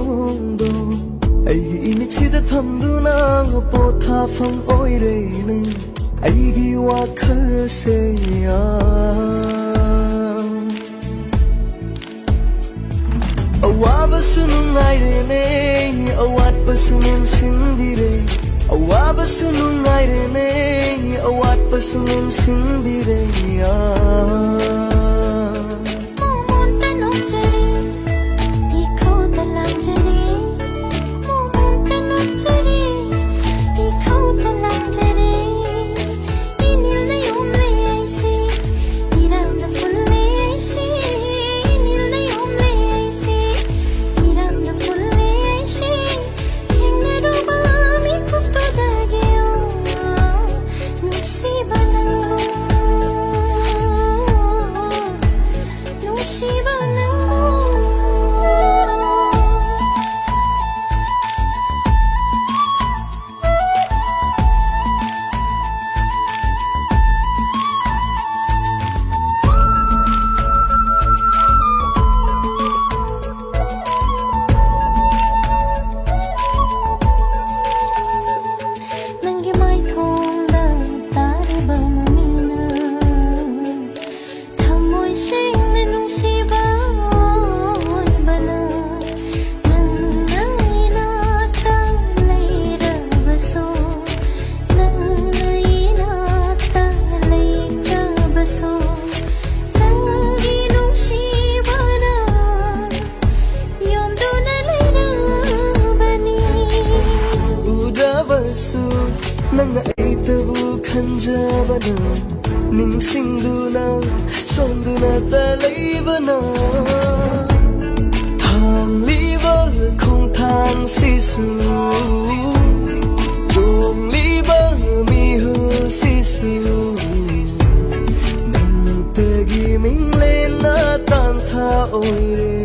B: ꯃꯑꯣꯡꯗꯣ ꯑꯩꯒꯤ ꯃꯤꯠꯁꯤꯗ ꯊꯝꯗꯨꯅ ꯄꯣꯊꯥꯐꯝ ꯑꯣꯏꯔꯦꯅꯦ ꯑꯩꯒꯤ ꯋꯥꯈꯜꯁꯦ ꯑꯋꯥꯕꯁꯨ ꯅꯨꯡꯉꯥꯏꯔꯦꯅꯦ ꯑꯋꯥꯠꯄꯁꯨ ꯃꯦꯟꯁꯤꯟꯕꯤꯔꯦ ꯑꯋꯥꯕꯁꯨ ꯅꯨꯡꯉꯥꯏꯔꯦꯅꯦ ꯑꯋꯥꯠꯄꯁꯨ ꯃꯦꯟꯁꯤꯟꯕꯤꯔꯦ ꯅꯪꯅ ꯑꯩꯇꯕꯨ ꯈꯟꯖꯕꯅ ꯅꯤꯡꯁꯤꯡꯗꯨꯅ ꯁꯣꯟꯗꯨꯅꯇ ꯂꯩꯕꯅ ꯊꯥꯡꯂꯤꯕ ꯈꯣꯡꯊꯥꯡꯁꯤꯁꯨ ꯆꯣꯡꯂꯤꯕ ꯃꯤꯍꯨꯜꯁꯤꯁꯨ ꯅꯪꯇꯒꯤ ꯃꯤꯡꯂꯦꯟꯅ ꯇꯥꯟꯊꯥ ꯑꯣꯏꯔꯦ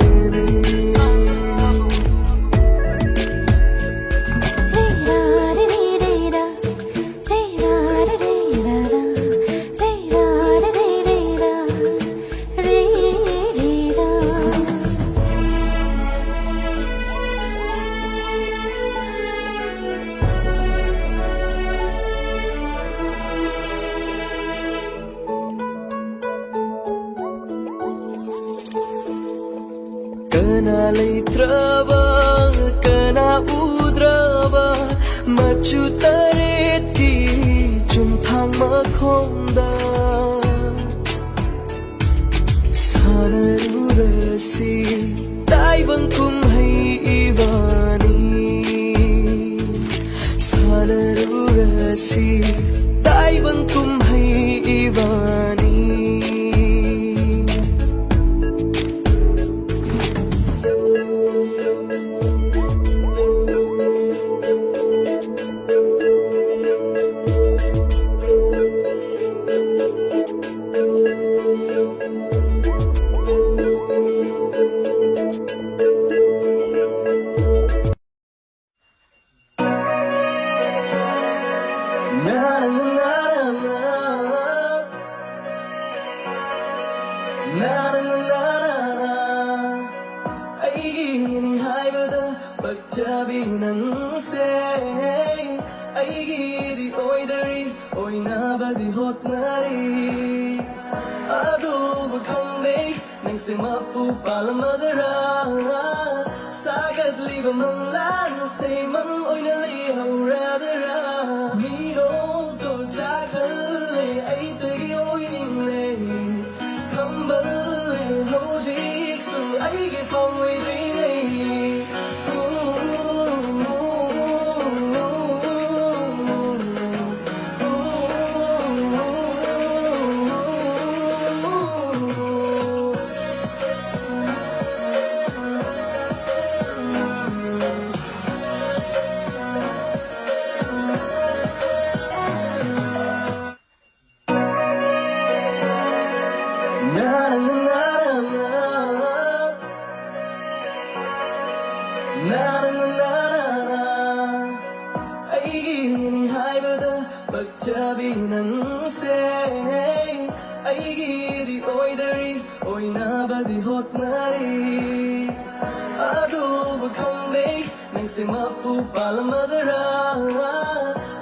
B: Kana leitraba, kana udraba, machu taretki chumthang makhonda. Sanarurasi, taibang kumhai ibani. Sanarurasi, taibang kumhai ibani. Pagtabi nangse aigidi oidari oinabadi hotnari adu bakande nangse mapu palamadara sagad liba manglan say man oinali hauradara miro to jakale aitagi oiningle kambal hojik su aigi famwidri Pagtabi nangse aigidi oidari oinabadi hotnari adu bakande nangse mapu palamadara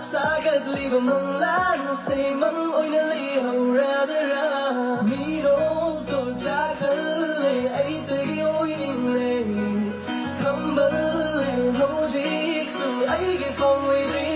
B: sagat liba manglan say man oina li hauradara miro to jakal ai tagi oining le kambal hojik su ai ge phong wei ri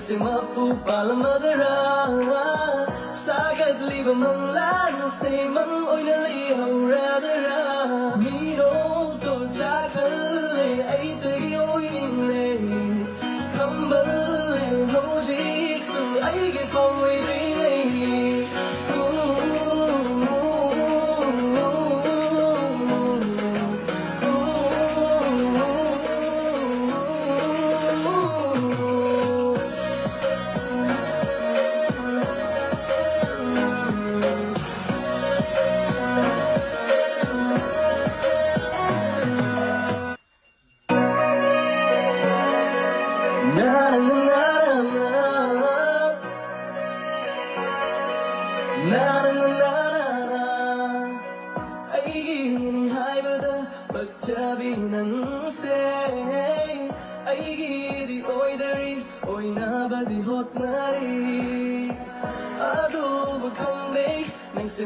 B: Mapu palamadara sagat liba manglan say man oina li hauradara miro to jakal ai tagi oining le kambal hojik su ai ge phong wei ri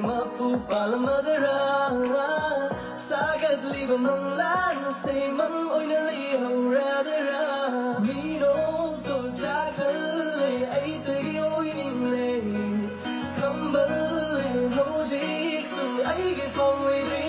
B: Mapu palamadara sagat liba manglan say man oina li hauradara miro to jakal ai tagi oining le kambal hojik su ai ge phong wei ri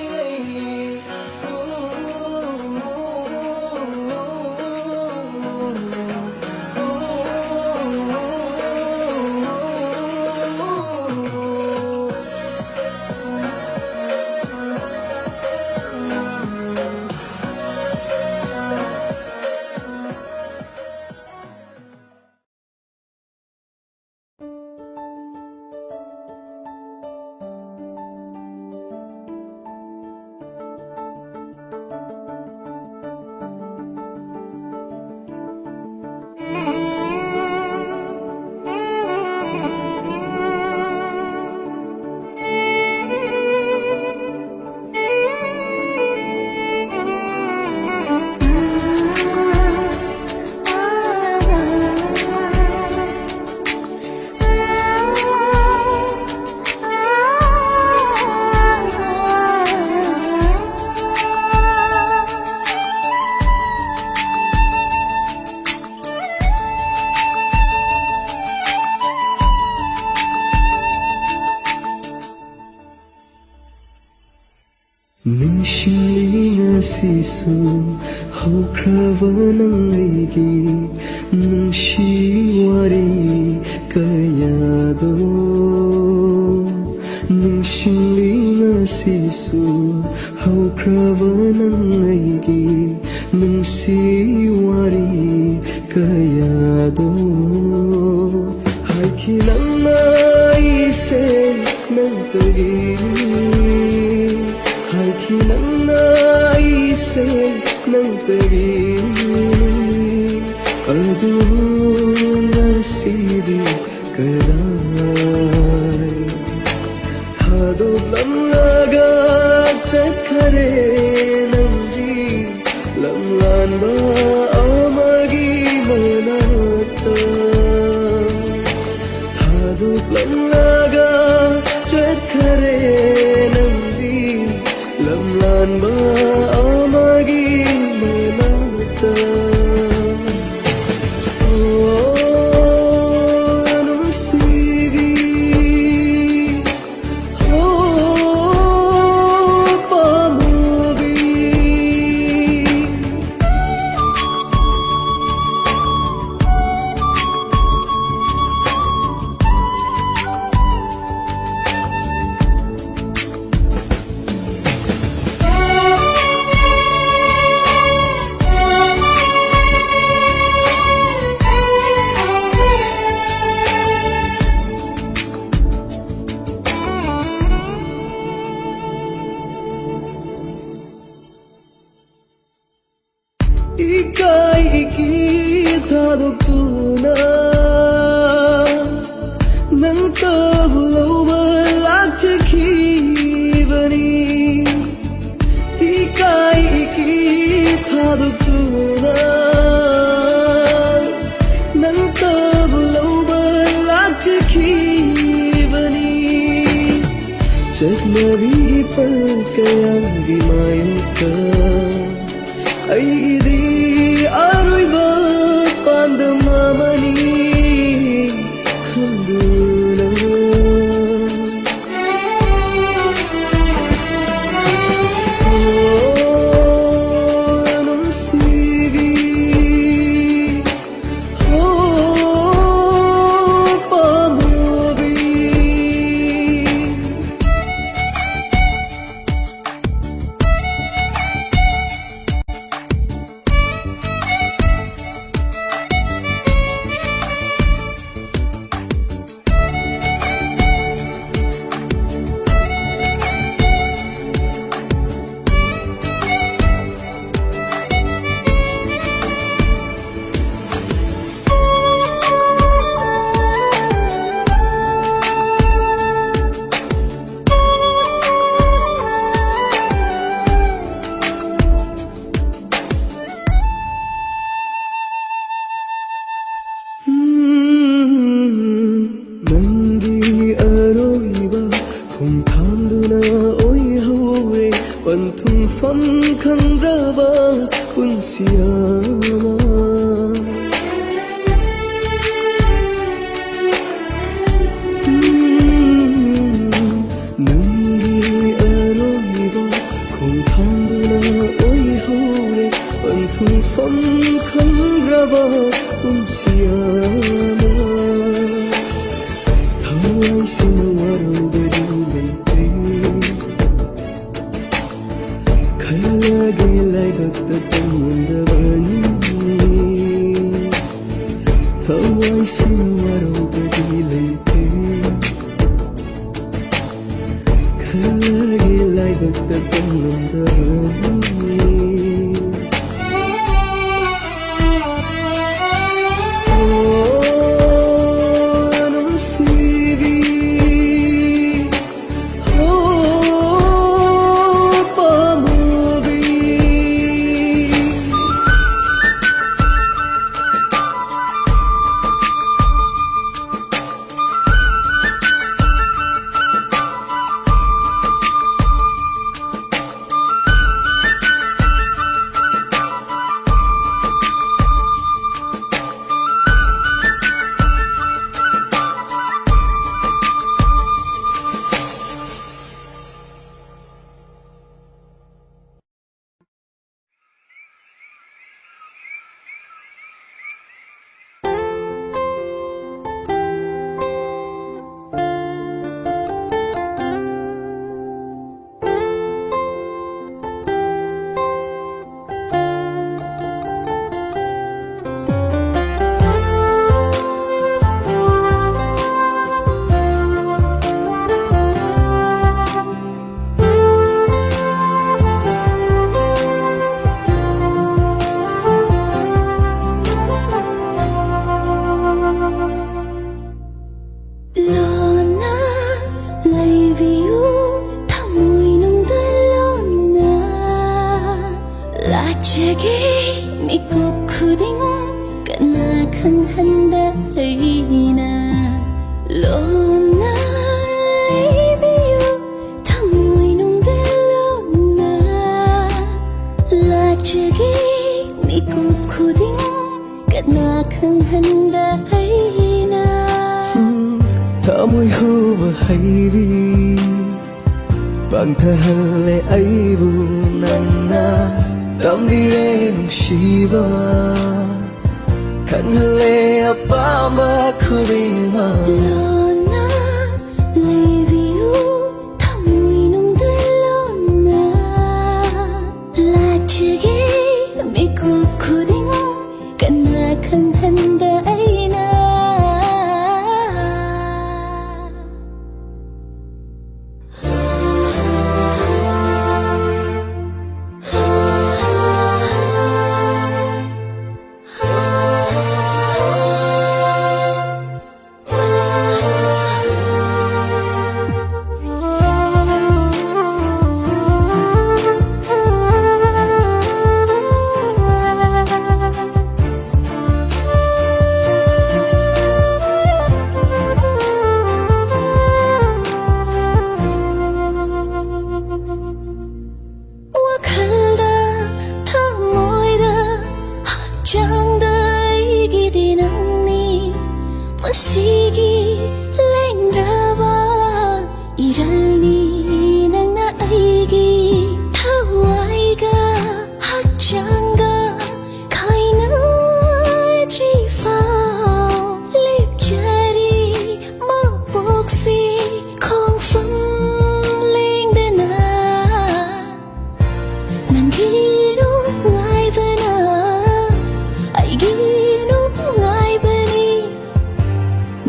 B: Sisu haukrava nangaigi nungshi wari kayado nungshinglinga sisu haukrava nangaigi nungshi wari kayado haikilanna ise nantagi haikilanna ise nantagi adu nasidi kadai hado lamlaga chakare namji lamlanba amagi manata hado lamlaga chakare namji lamlanba amagi manata nungsi ikai ikitadugtuna nang tahuloba lakchakibani ikai ikitadugtuna nang tahuloba lakchakibani chaknabi pal kayagi mayuka aidi aroiba pandamamani khanduna nunsibi pamobi Panthungfam khangraba punsiyama Nangi aroiba khongthanduna oihore Panthungfam khangraba punsiyama Thawai sinawarobadi leite Khalage laibakta tamundabani Thawai sinawarobadi leite Khalage laibakta tamundabani Môi hư và hay vi bằng thơ hân lệ ấy bu nang na tâm đi re nung shiva kan hân lệ apa ma khurima
C: lona leviu thamui nung de lona la chege mi ko khuding kana kan handa aina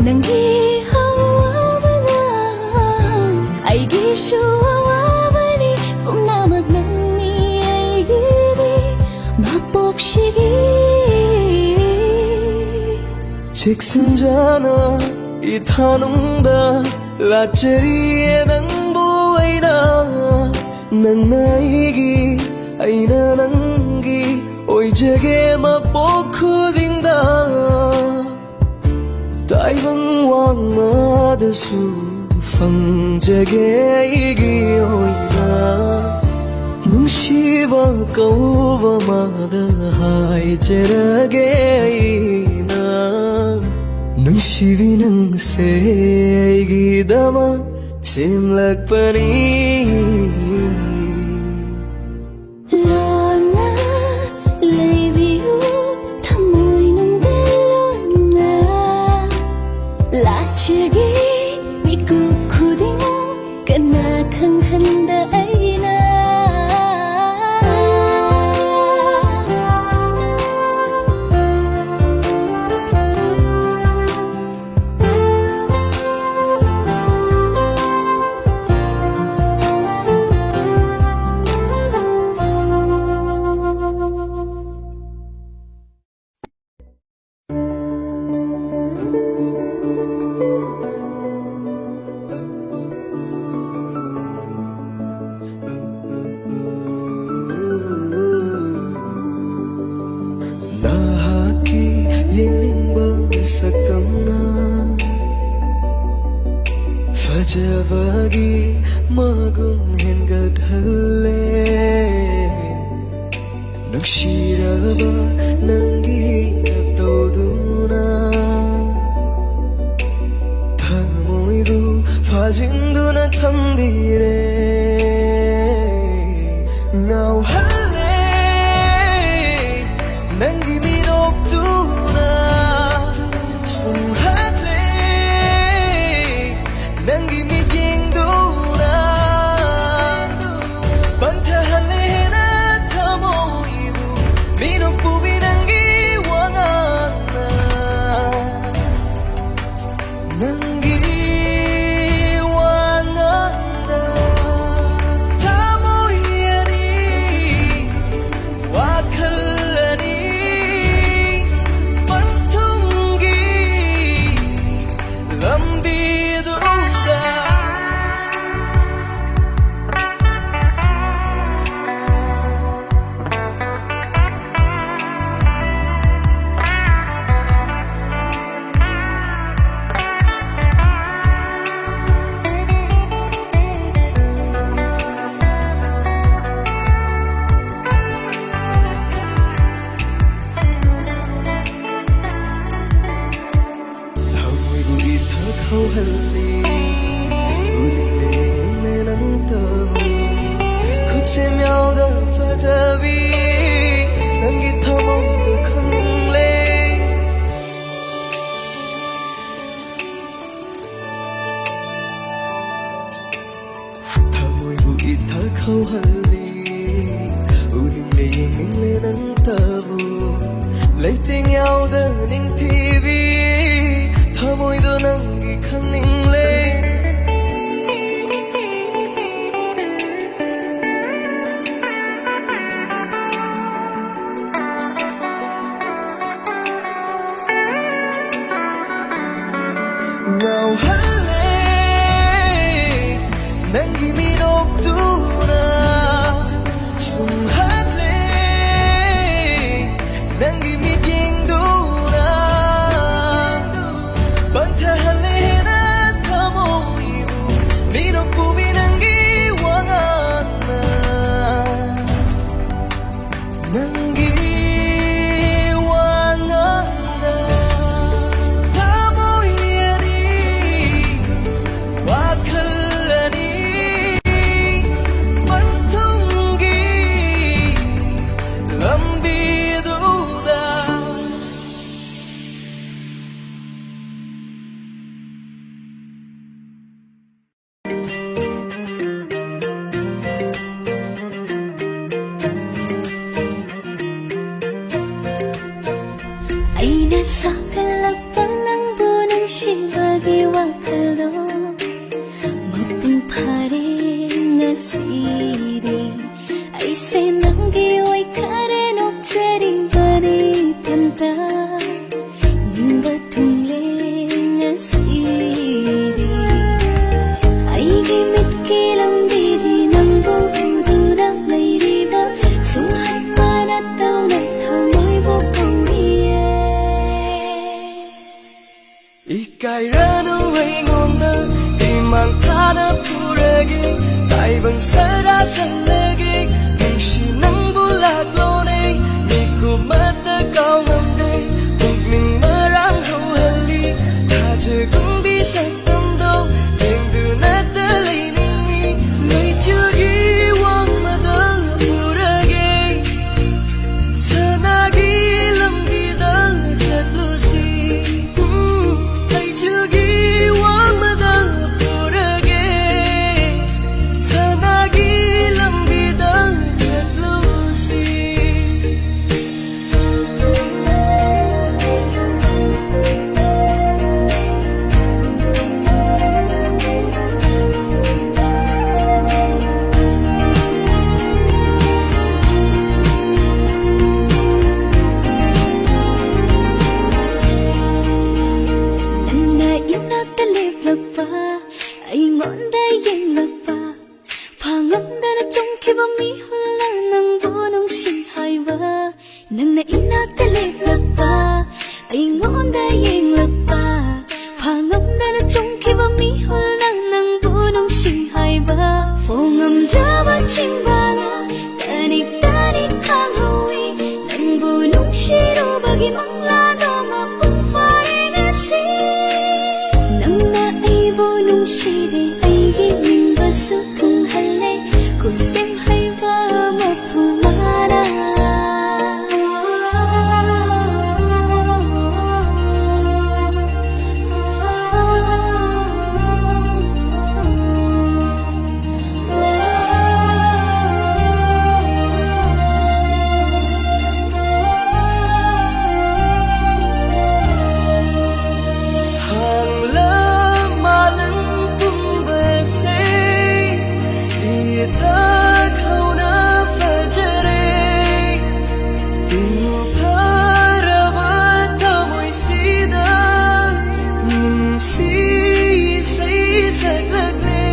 A: ꯅꯪꯒꯤ ꯑꯋꯥꯕꯅ ꯑꯩꯒꯤꯁꯨ ꯑꯋꯥꯕꯅꯤ ꯄꯨꯝꯅꯃꯛ ꯅꯪꯅꯤ ꯑꯩꯒꯤꯗꯤ ꯃꯄꯣꯛꯁꯤꯒꯤ
B: ꯆꯦꯛꯁꯤꯟꯖꯅ 이타농다 라체리에 낭보이나 난 나이기 아이나 난기 오이제게 맛보쿠딩다 다이방왕마드수 방제게 이기오이나 뭉시바 까우바마다 하이제라게 이나 ꯅꯨꯡꯁꯤꯕꯤ ꯅꯪꯁꯦ ꯑꯩꯒꯤꯗꯃꯛ ꯁꯦꯝꯂꯛꯄꯅꯤ
A: ꯂꯣꯟꯅ ꯂꯩꯕꯤꯌꯨ ꯊꯃꯣꯏꯅꯨꯡꯗ ꯂꯣꯟꯅ ꯂꯥꯠꯆꯒꯦ ꯃꯤꯀꯨꯞ ꯈꯨꯗꯤꯡ ꯀꯅꯥ ꯈꯪꯍꯟꯗ ꯑꯩꯅ
B: ꯅꯍꯥꯛꯀꯤ ꯌꯦꯡꯅꯤꯡꯕ ꯁꯛꯇꯝꯅ ꯐꯖꯕꯒꯤ ꯃꯒꯨꯟ ꯍꯦꯟꯒꯠꯍꯜꯂꯦ ꯅꯨꯡꯁꯤꯔꯕ ꯅꯪꯒꯤ ꯅꯇꯧꯗꯨꯅ ꯊꯃꯣꯏꯕꯨ ꯐꯥꯖꯤꯟꯗꯨꯅ ꯊꯝꯕꯤꯔꯦ ꯉꯥꯎꯍꯜꯂꯦ ꯅꯪꯒꯤ 미록두나 숨할래 낭기 미팅두나 방타할래 나 타모이부 미록부비 낭기 왕하나 낭기 왕하나 타모이야니 와클라니
A: Sa kalagpan ng bunang siwa wakalo mapung phare ngasidi aise nangi oi khare nokchari bari tanta nimba thungle ngasidi aigi mitke lambidi nangu dura leiriba sumhana tauna thamoi bo kauriye
B: ikai ranu ai ngonda imang thana puragi tai bang sara salagi nang shi nang bulak lo nei ni ku mata kau ngam dei tung ning marang ho hali tha je gung bi sak tam do ding du na ta lai ning ni nei chu gi wang ma da puragi sanagi lam gi da chat lu si nei chu gi wang ma da puragi sanagi lam gi da chat lu si
A: Nana inakta leplapa ai ngonda yenglapa phangam dana chongkhiba mi hulla nang bonong sing haiba nana inakta leplapa ai ngonda yenglapa phangam dana chongkhiba mi hulla nang bonong sing haiba phongam daba chimbala tanik tanik hang hui nang bonong shiro bagi mangla doma pung phare ngasi nangna aibo nungshide aigi nimbasu thunghalle kusem haiba mapumara
B: hang la malang tung ba se i tha khau na fajare tu phara ba ta moi si da nim si sai sak lag le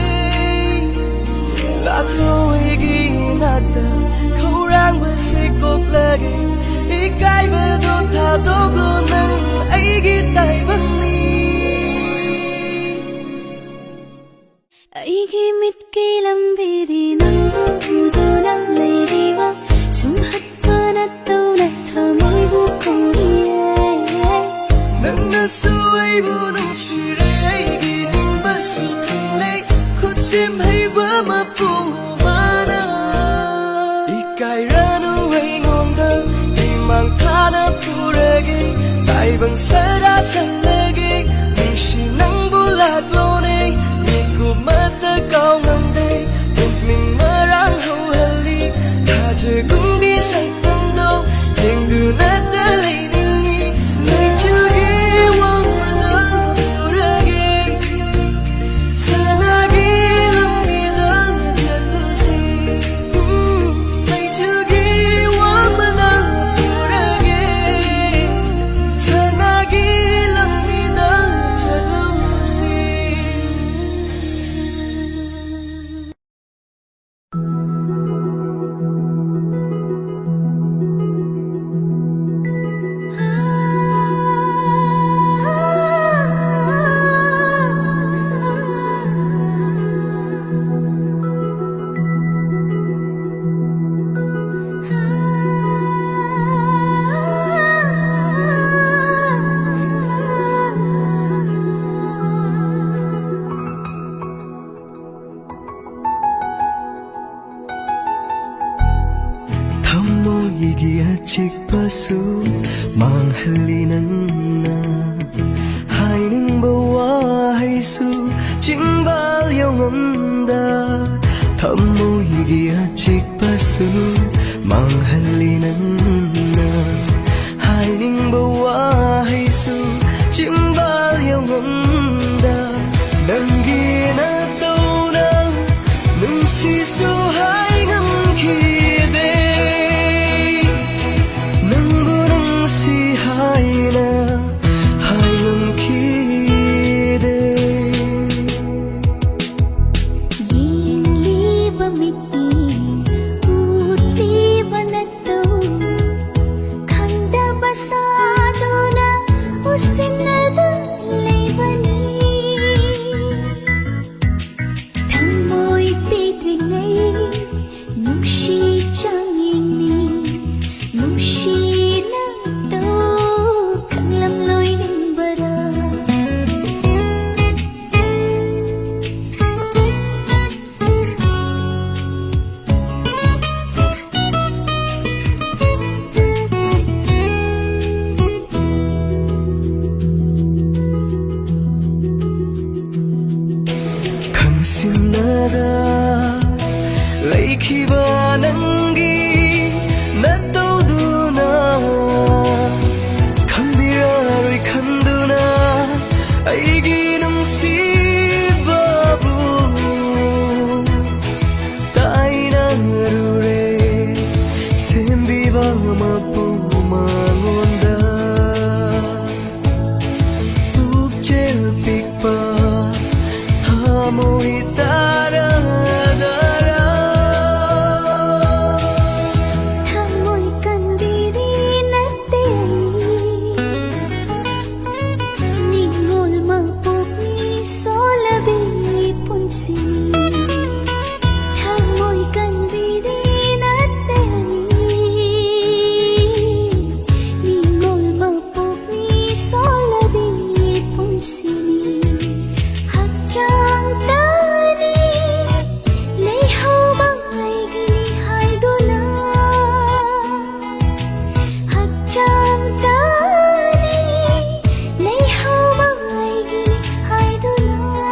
B: la khoi gi na ta khau rang ba se kop lagi i kai ba do tha do lo nang ai gi tai bang ni
A: aigi mitke lambidi nangu dura leiriba sumhatwana tauna thamoi bo kauriye
B: nangna su ai bu nung shi re ai gi ning ba su thung le khut sim hai ba ma pu mana ikai ranu ai ngom da imang thana puragi tai bang sara salagi nang shi nang bulak lo nei ni ku mata kau ngam dei tung ning marang ho hali tha je gung bi sai tam do ding du na ta lai ning ni nei chu gi wang ma da puragi sanagi lam gi da chat lu si nei chu gi wang ma da puragi sanagi lam gi da chat lu si thamoigi achikpasu manghali nangna haining bawa haisu chingbal yongomda thamoigi achikpasu manghali nangna haining bawa haisu chimbal yongomda ꯊꯥꯈꯤꯕ ꯅꯪꯒꯤ ꯅꯇꯧꯗꯨꯅ ꯈꯪꯕꯤꯔꯔꯣꯏ ꯈꯟꯗꯨꯅ ꯑꯩꯒꯤ ꯅꯨꯡꯁꯤꯕꯕꯨ ꯇꯥꯏꯅꯔꯨꯔꯦ ꯁꯦꯝꯕꯤꯕ ꯃꯄꯨ ꯃꯉꯣꯟꯗ ꯄꯨꯛꯆꯦꯜ ꯄꯤꯛꯄ ꯊꯃꯣꯏ ꯇꯥꯔꯗꯔ
C: ꯊꯃꯣꯏ ꯀꯟꯕꯤꯔꯤ ꯅꯠꯇꯦ ꯅꯤꯡꯉꯣꯜ ꯃꯄꯣꯛꯅꯤ ꯁꯣꯜꯂꯕꯤ ꯄꯨꯟꯁꯤ ꯊꯃꯣꯏ ꯀꯟꯕꯤꯔꯤ ꯅꯠꯇꯦ ꯅꯤꯡꯉꯣꯜ ꯃꯄꯣꯛꯅꯤ ꯁꯣꯜꯂꯕꯤ ꯄꯨꯟꯁꯤ ꯍꯛꯆꯥꯡꯇꯅꯤ ꯂꯩꯍꯧꯕ ꯑꯩꯒꯤꯅꯤ ꯍꯥꯏꯗꯨꯅ ꯍꯛꯆꯥꯡꯇꯅꯤ ꯂꯩꯍꯧꯕ ꯑꯩꯒꯤ니 하이두나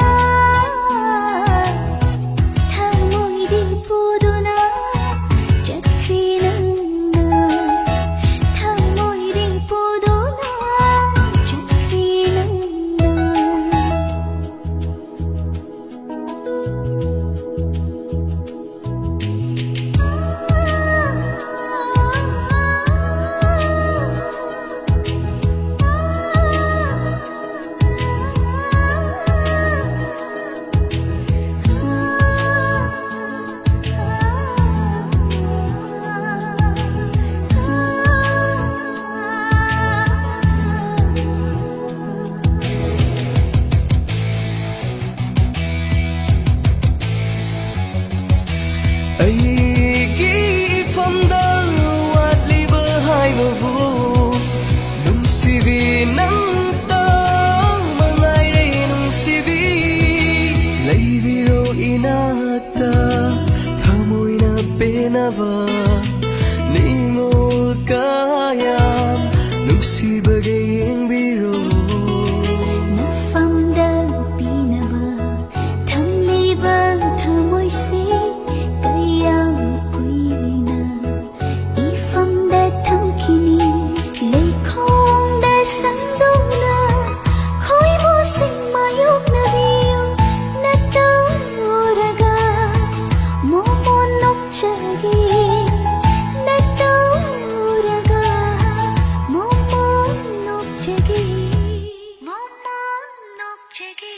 C: ꯊꯃꯣꯏꯗꯤ ꯄꯨꯗꯨ나 ꯆꯠꯈꯤꯅꯪ ꯊꯃꯣꯏꯗꯤ ꯄꯨꯗꯨ나 ꯆꯠꯈꯤꯅꯪ
B: ꯑꯩꯒꯤ ꯏꯐꯝꯗ ꯋꯥꯠꯂꯤꯕ ꯍꯥꯏꯕꯕꯨ ꯅꯨꯡꯁꯤꯕꯤ ꯅꯪꯇ ꯃꯉꯥꯏꯔꯦ ꯅꯨꯡꯁꯤꯕꯤ ꯂꯩꯕꯤꯔꯣ ꯏꯅꯥꯛꯇ ꯊꯃꯣꯏꯅ ꯄꯦꯟꯅꯕ ꯅꯤꯡꯉꯣꯜ ꯀꯌꯥꯝ ꯅꯨꯡꯁꯤꯕꯒꯦ ꯌꯦꯡꯕꯤꯔꯣ
C: ꯃꯐꯝꯗ ꯄꯤꯅꯕ ꯊꯝꯂꯤꯕ ꯊꯃꯣꯏꯁꯦ ꯀꯌꯥꯝ ꯀꯨꯏꯅ ꯏꯐꯝꯗ ꯊꯝꯈꯤꯅꯤ ꯂꯩꯈꯣꯡꯗ ꯁꯪꯗꯨꯅ ꯈꯣꯏꯕꯨꯁꯤꯡ ꯃꯥꯌꯣꯛꯅꯕꯤꯌꯨ ꯅꯇꯧꯔꯒ ꯃꯣꯃꯣꯟ ꯅꯣꯛꯆꯒꯦ ꯅꯇꯧꯔꯒ ꯃꯣꯃꯣꯟ ꯅꯣꯛꯆꯒꯦ ꯃꯣꯃꯣꯟ ꯅꯣꯛꯆꯒꯦ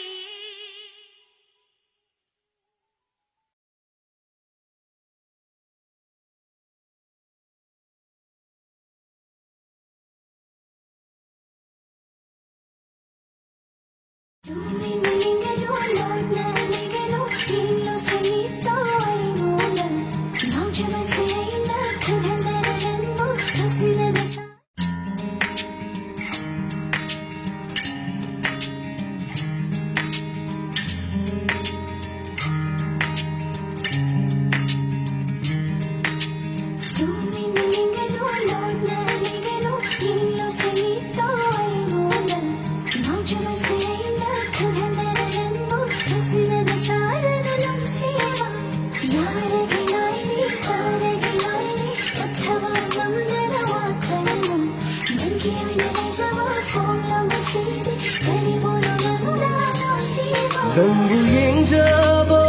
B: ꯅꯪꯕꯨ ꯌꯦꯡꯖꯕ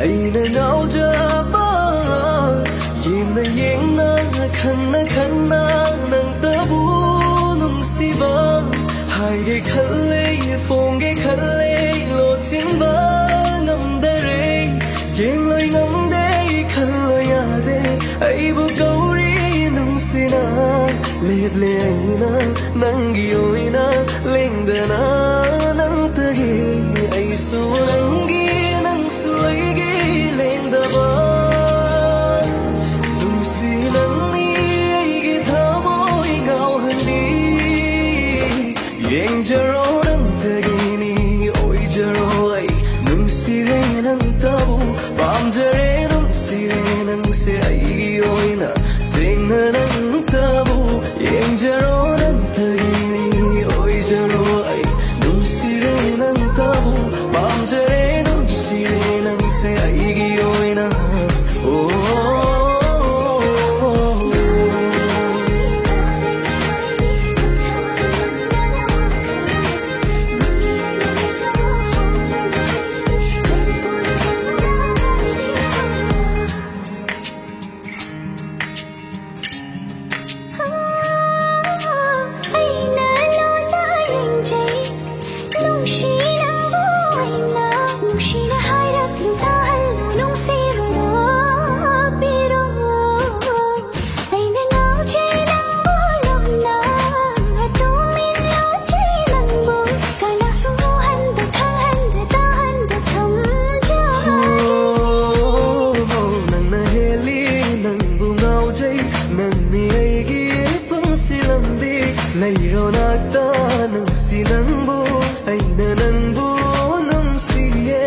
B: ꯑꯩꯅ ꯉꯥꯎꯖꯕ ꯌꯦꯡꯅ ꯌꯦꯡꯅ ꯈꯟꯅ ꯈꯟꯅ ꯅꯪꯇꯕꯨ ꯅꯨꯡꯁꯤꯕ ꯍꯥꯏꯒꯦ ꯈꯜꯂꯦ ꯐꯣꯡꯒꯦ ꯈꯜꯂꯦ ꯂꯣꯠꯁꯤꯟꯕ ꯉꯝꯗꯔꯦ ꯌꯦꯡꯂꯣꯏ ꯉꯝꯗꯦ ꯈꯜꯂꯣꯏ ꯌꯥꯗꯦ ꯑꯩꯕꯨ ꯀꯧꯔꯤ ꯅꯨꯡꯁꯤꯅ ꯂꯦꯞꯂꯦ ꯑꯩꯅ ꯅꯪꯒꯤ ꯑꯣꯏꯅ ꯂꯦꯡꯗꯅ ꯅꯪꯇꯒꯤ ꯑꯩꯁꯨ ꯅꯪꯒꯤ ꯅꯪꯁꯨ ꯑꯩꯒꯤ ꯂꯦꯡꯗꯕ ꯅꯨꯡꯁꯤ ꯅꯪꯅꯤ ꯑꯩꯒꯤ ꯊꯃꯣꯏ ꯉꯥꯎꯍꯜꯂꯤ ꯌꯦꯡꯖꯔꯣ ꯅꯪꯇꯒꯤꯅꯤ ꯑꯣꯏꯖꯔꯣ ꯑꯩ ꯅꯨꯡꯁꯤꯔꯦ ꯅꯪꯇꯕꯨ ꯄꯥꯝꯖꯔꯦ ꯅꯨꯡꯁꯤꯔꯦ ꯅꯪꯁꯦ ꯑꯩꯒꯤ ꯑꯣꯏꯅ ꯁꯦꯡꯅ ꯅꯪꯇꯕꯨ ꯌꯦꯡꯖꯔꯣ ꯅꯪꯇꯒꯤꯅꯤ ꯑꯣꯏꯖꯔꯣ ꯑꯩ ꯅꯪꯅꯤ ꯑꯩꯒꯤ ꯄꯨꯟꯁꯤꯂꯝꯕꯤ ꯂꯩꯔꯣꯅꯥꯛꯇ ꯅꯨꯡꯁꯤ ꯅꯪꯕꯨ ꯑꯩꯅ ꯅꯪꯕꯨ ꯅꯨꯡꯁꯤꯌꯦ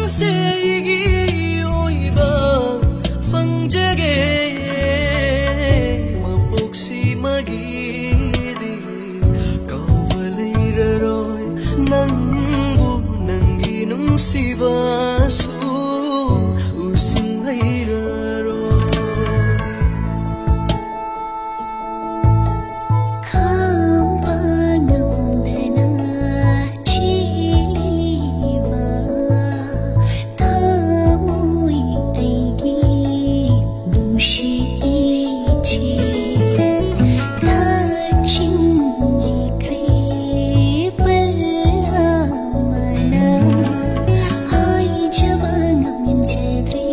B: ꯅꯪꯁꯦ ꯑꯩꯒꯤ ꯑꯣꯏꯕ ꯐꯪꯖꯒꯦ ꯃꯄꯣꯛꯁꯤꯃꯒꯤꯗꯤ ꯀꯥꯎꯕ ꯂꯩꯔꯔꯣꯏ ꯅꯪꯕꯨ ꯅꯪꯒꯤ ꯅꯨꯡꯁꯤꯕꯁꯨ 우승하이라로
C: 감바는데나 지와 다오이 애기 무시이지 다친 이그리 발라마나 하이 잡아는 제들이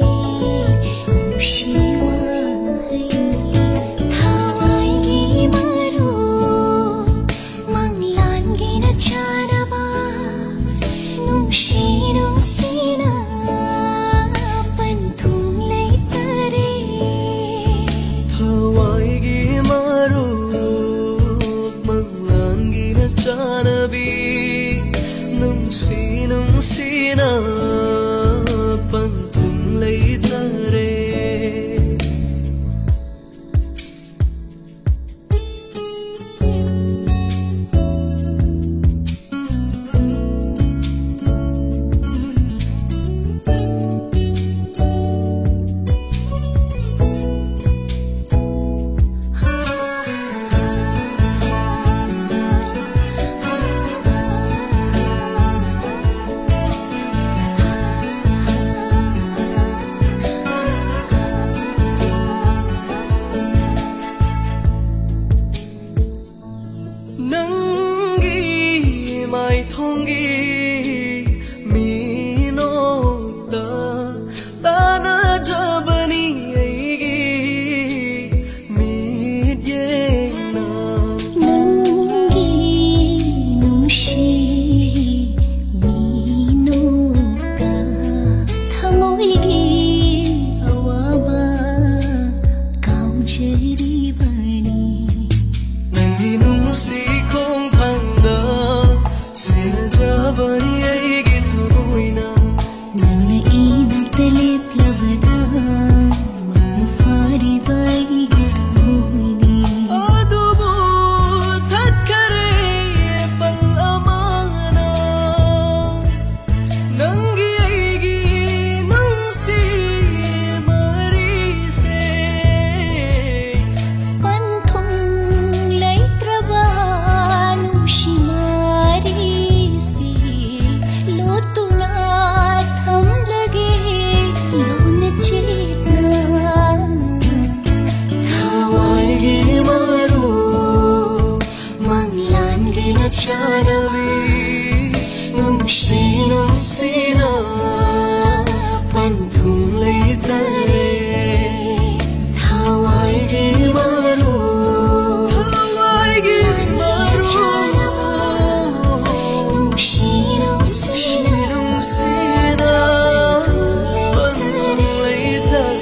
C: 무시와이 타와이기 마루 망란기나 차나봐 농시농시나 반통 레이터리
B: 타와이기 마루 망란기나 짜나비 농시농시나 반통 레이터리 낭기 마이통기 미노다 따나잡으니 애기 미예나
C: 능기 농시 미노가 타모이기 아와바 가우제리바니
B: 낭기 눈시 콩탕나 세자버니 애기 타보이나
C: 너네 이나들립 러브다 마무파리바이기 모이니
B: 아두부 탓카레 발라마나 낭기 애기 눈시 마리세
C: 반통 레이트라바 누시마리시 로투나 탐라게 로네치나
B: 하와이기 마루
C: 망란기나
B: 차나비 눈시나 반통 레이터레 하와이기 마루 시롱시나 반통 레이터레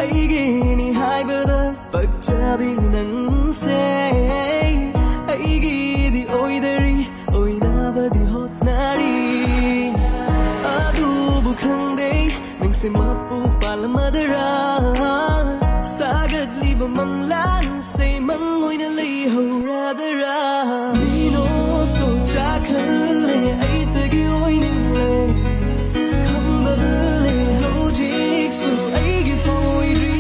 B: ꯑꯩꯒꯤꯅꯤ ꯍꯥꯏꯕꯗ ꯄꯛꯆꯕꯤ ꯅꯪꯁꯦ ꯑꯩꯒꯤꯗꯤ ꯑꯣꯏꯗꯔꯤ ꯑꯣꯏꯅꯕꯗꯤ ꯍꯣꯠꯅꯔꯤ ꯑꯗꯨꯕꯨ ꯈꯪꯗꯦ ꯅꯪꯁꯦ ꯃꯄꯨ ꯄꯥꯜꯂꯝꯃꯗꯔꯥ 사gadliba manglanse mangoyna layhawradara Minoto chakalle ay tagi oynile Kamballe hawjiksu ay gifoyri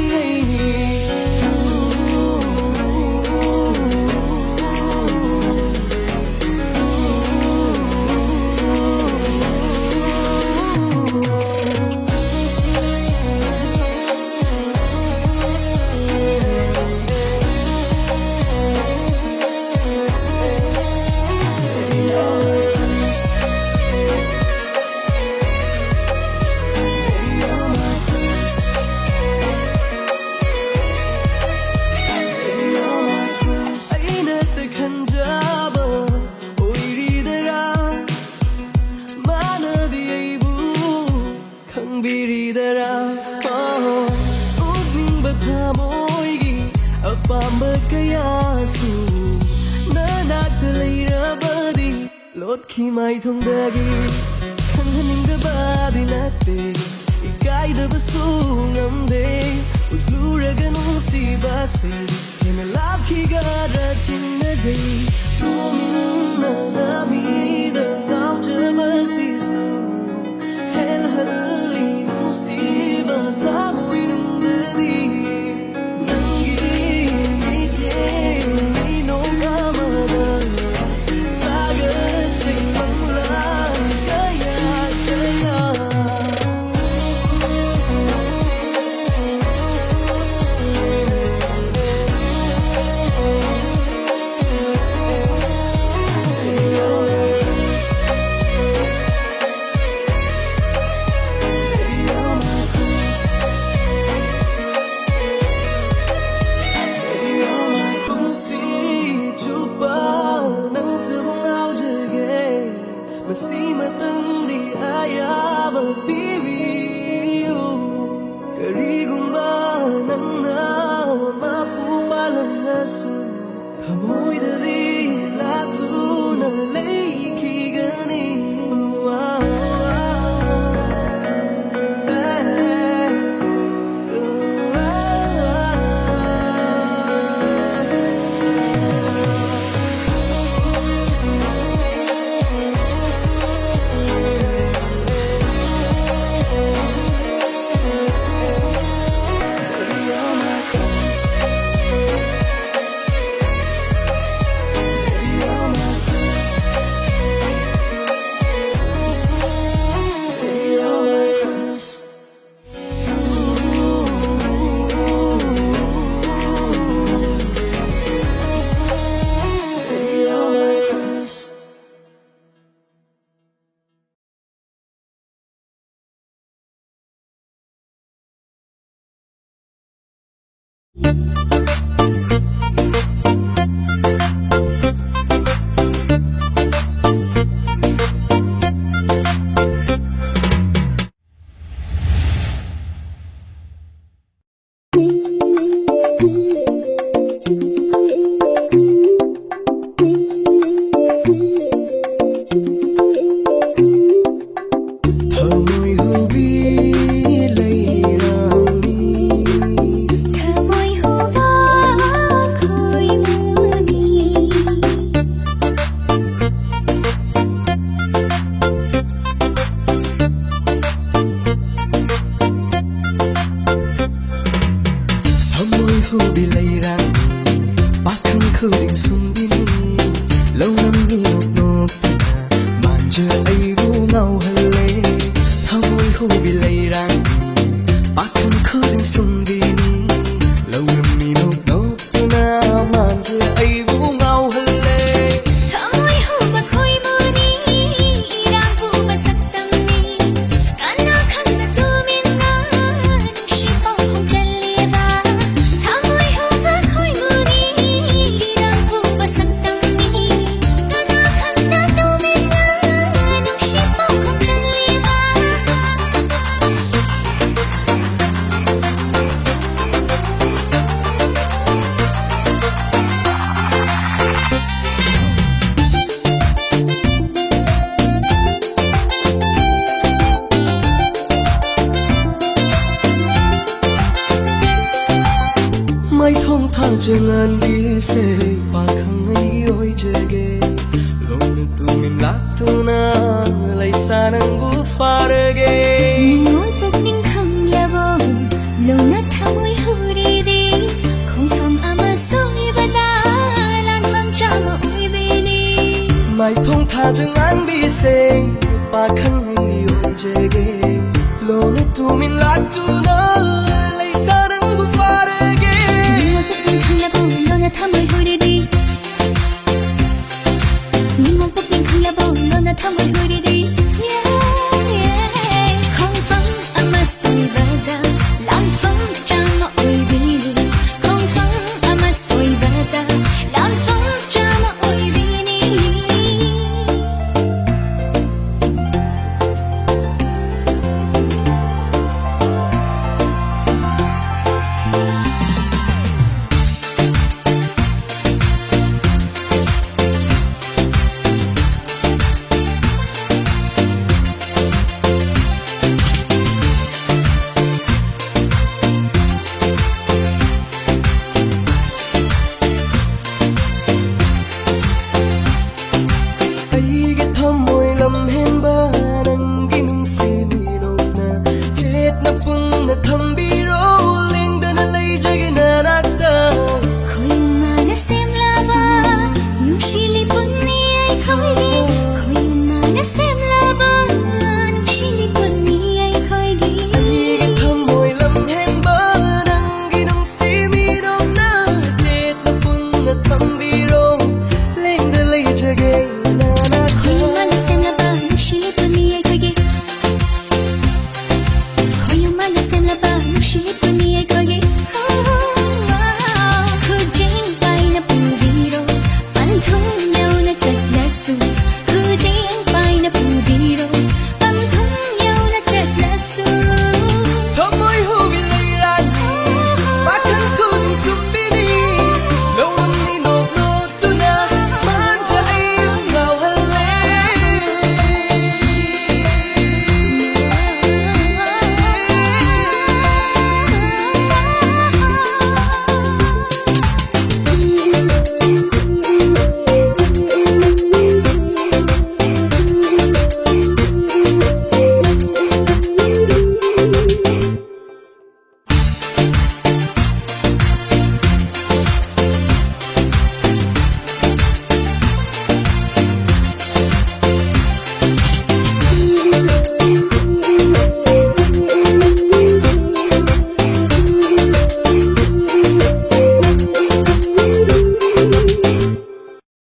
B: khi mai 통닭이 한하는가 나때 이까이더버수 ngầm 우울하가 눈시바세 얘는 랍키가 라진나제 로민나 나미다 나우자바시수 헬할리 눈시바 다보이는데디 난기 밑에 미노가마다 사가지 망라 가야 Masih matang di ayah berbibiu Kerigong ba nang na mapu palang asu Hamoy dari latu na leiki gani Jangan bisa pakangai oi jage Lona tu min laktu na lai sanang bu farage
C: Ningol pok ning khang labo Lona thamoy huri de Khong pham ama soi bada Lan mang chama oi bene
B: Mai thong tha jangan bisa pakangai oi jage Lona tu min laktu na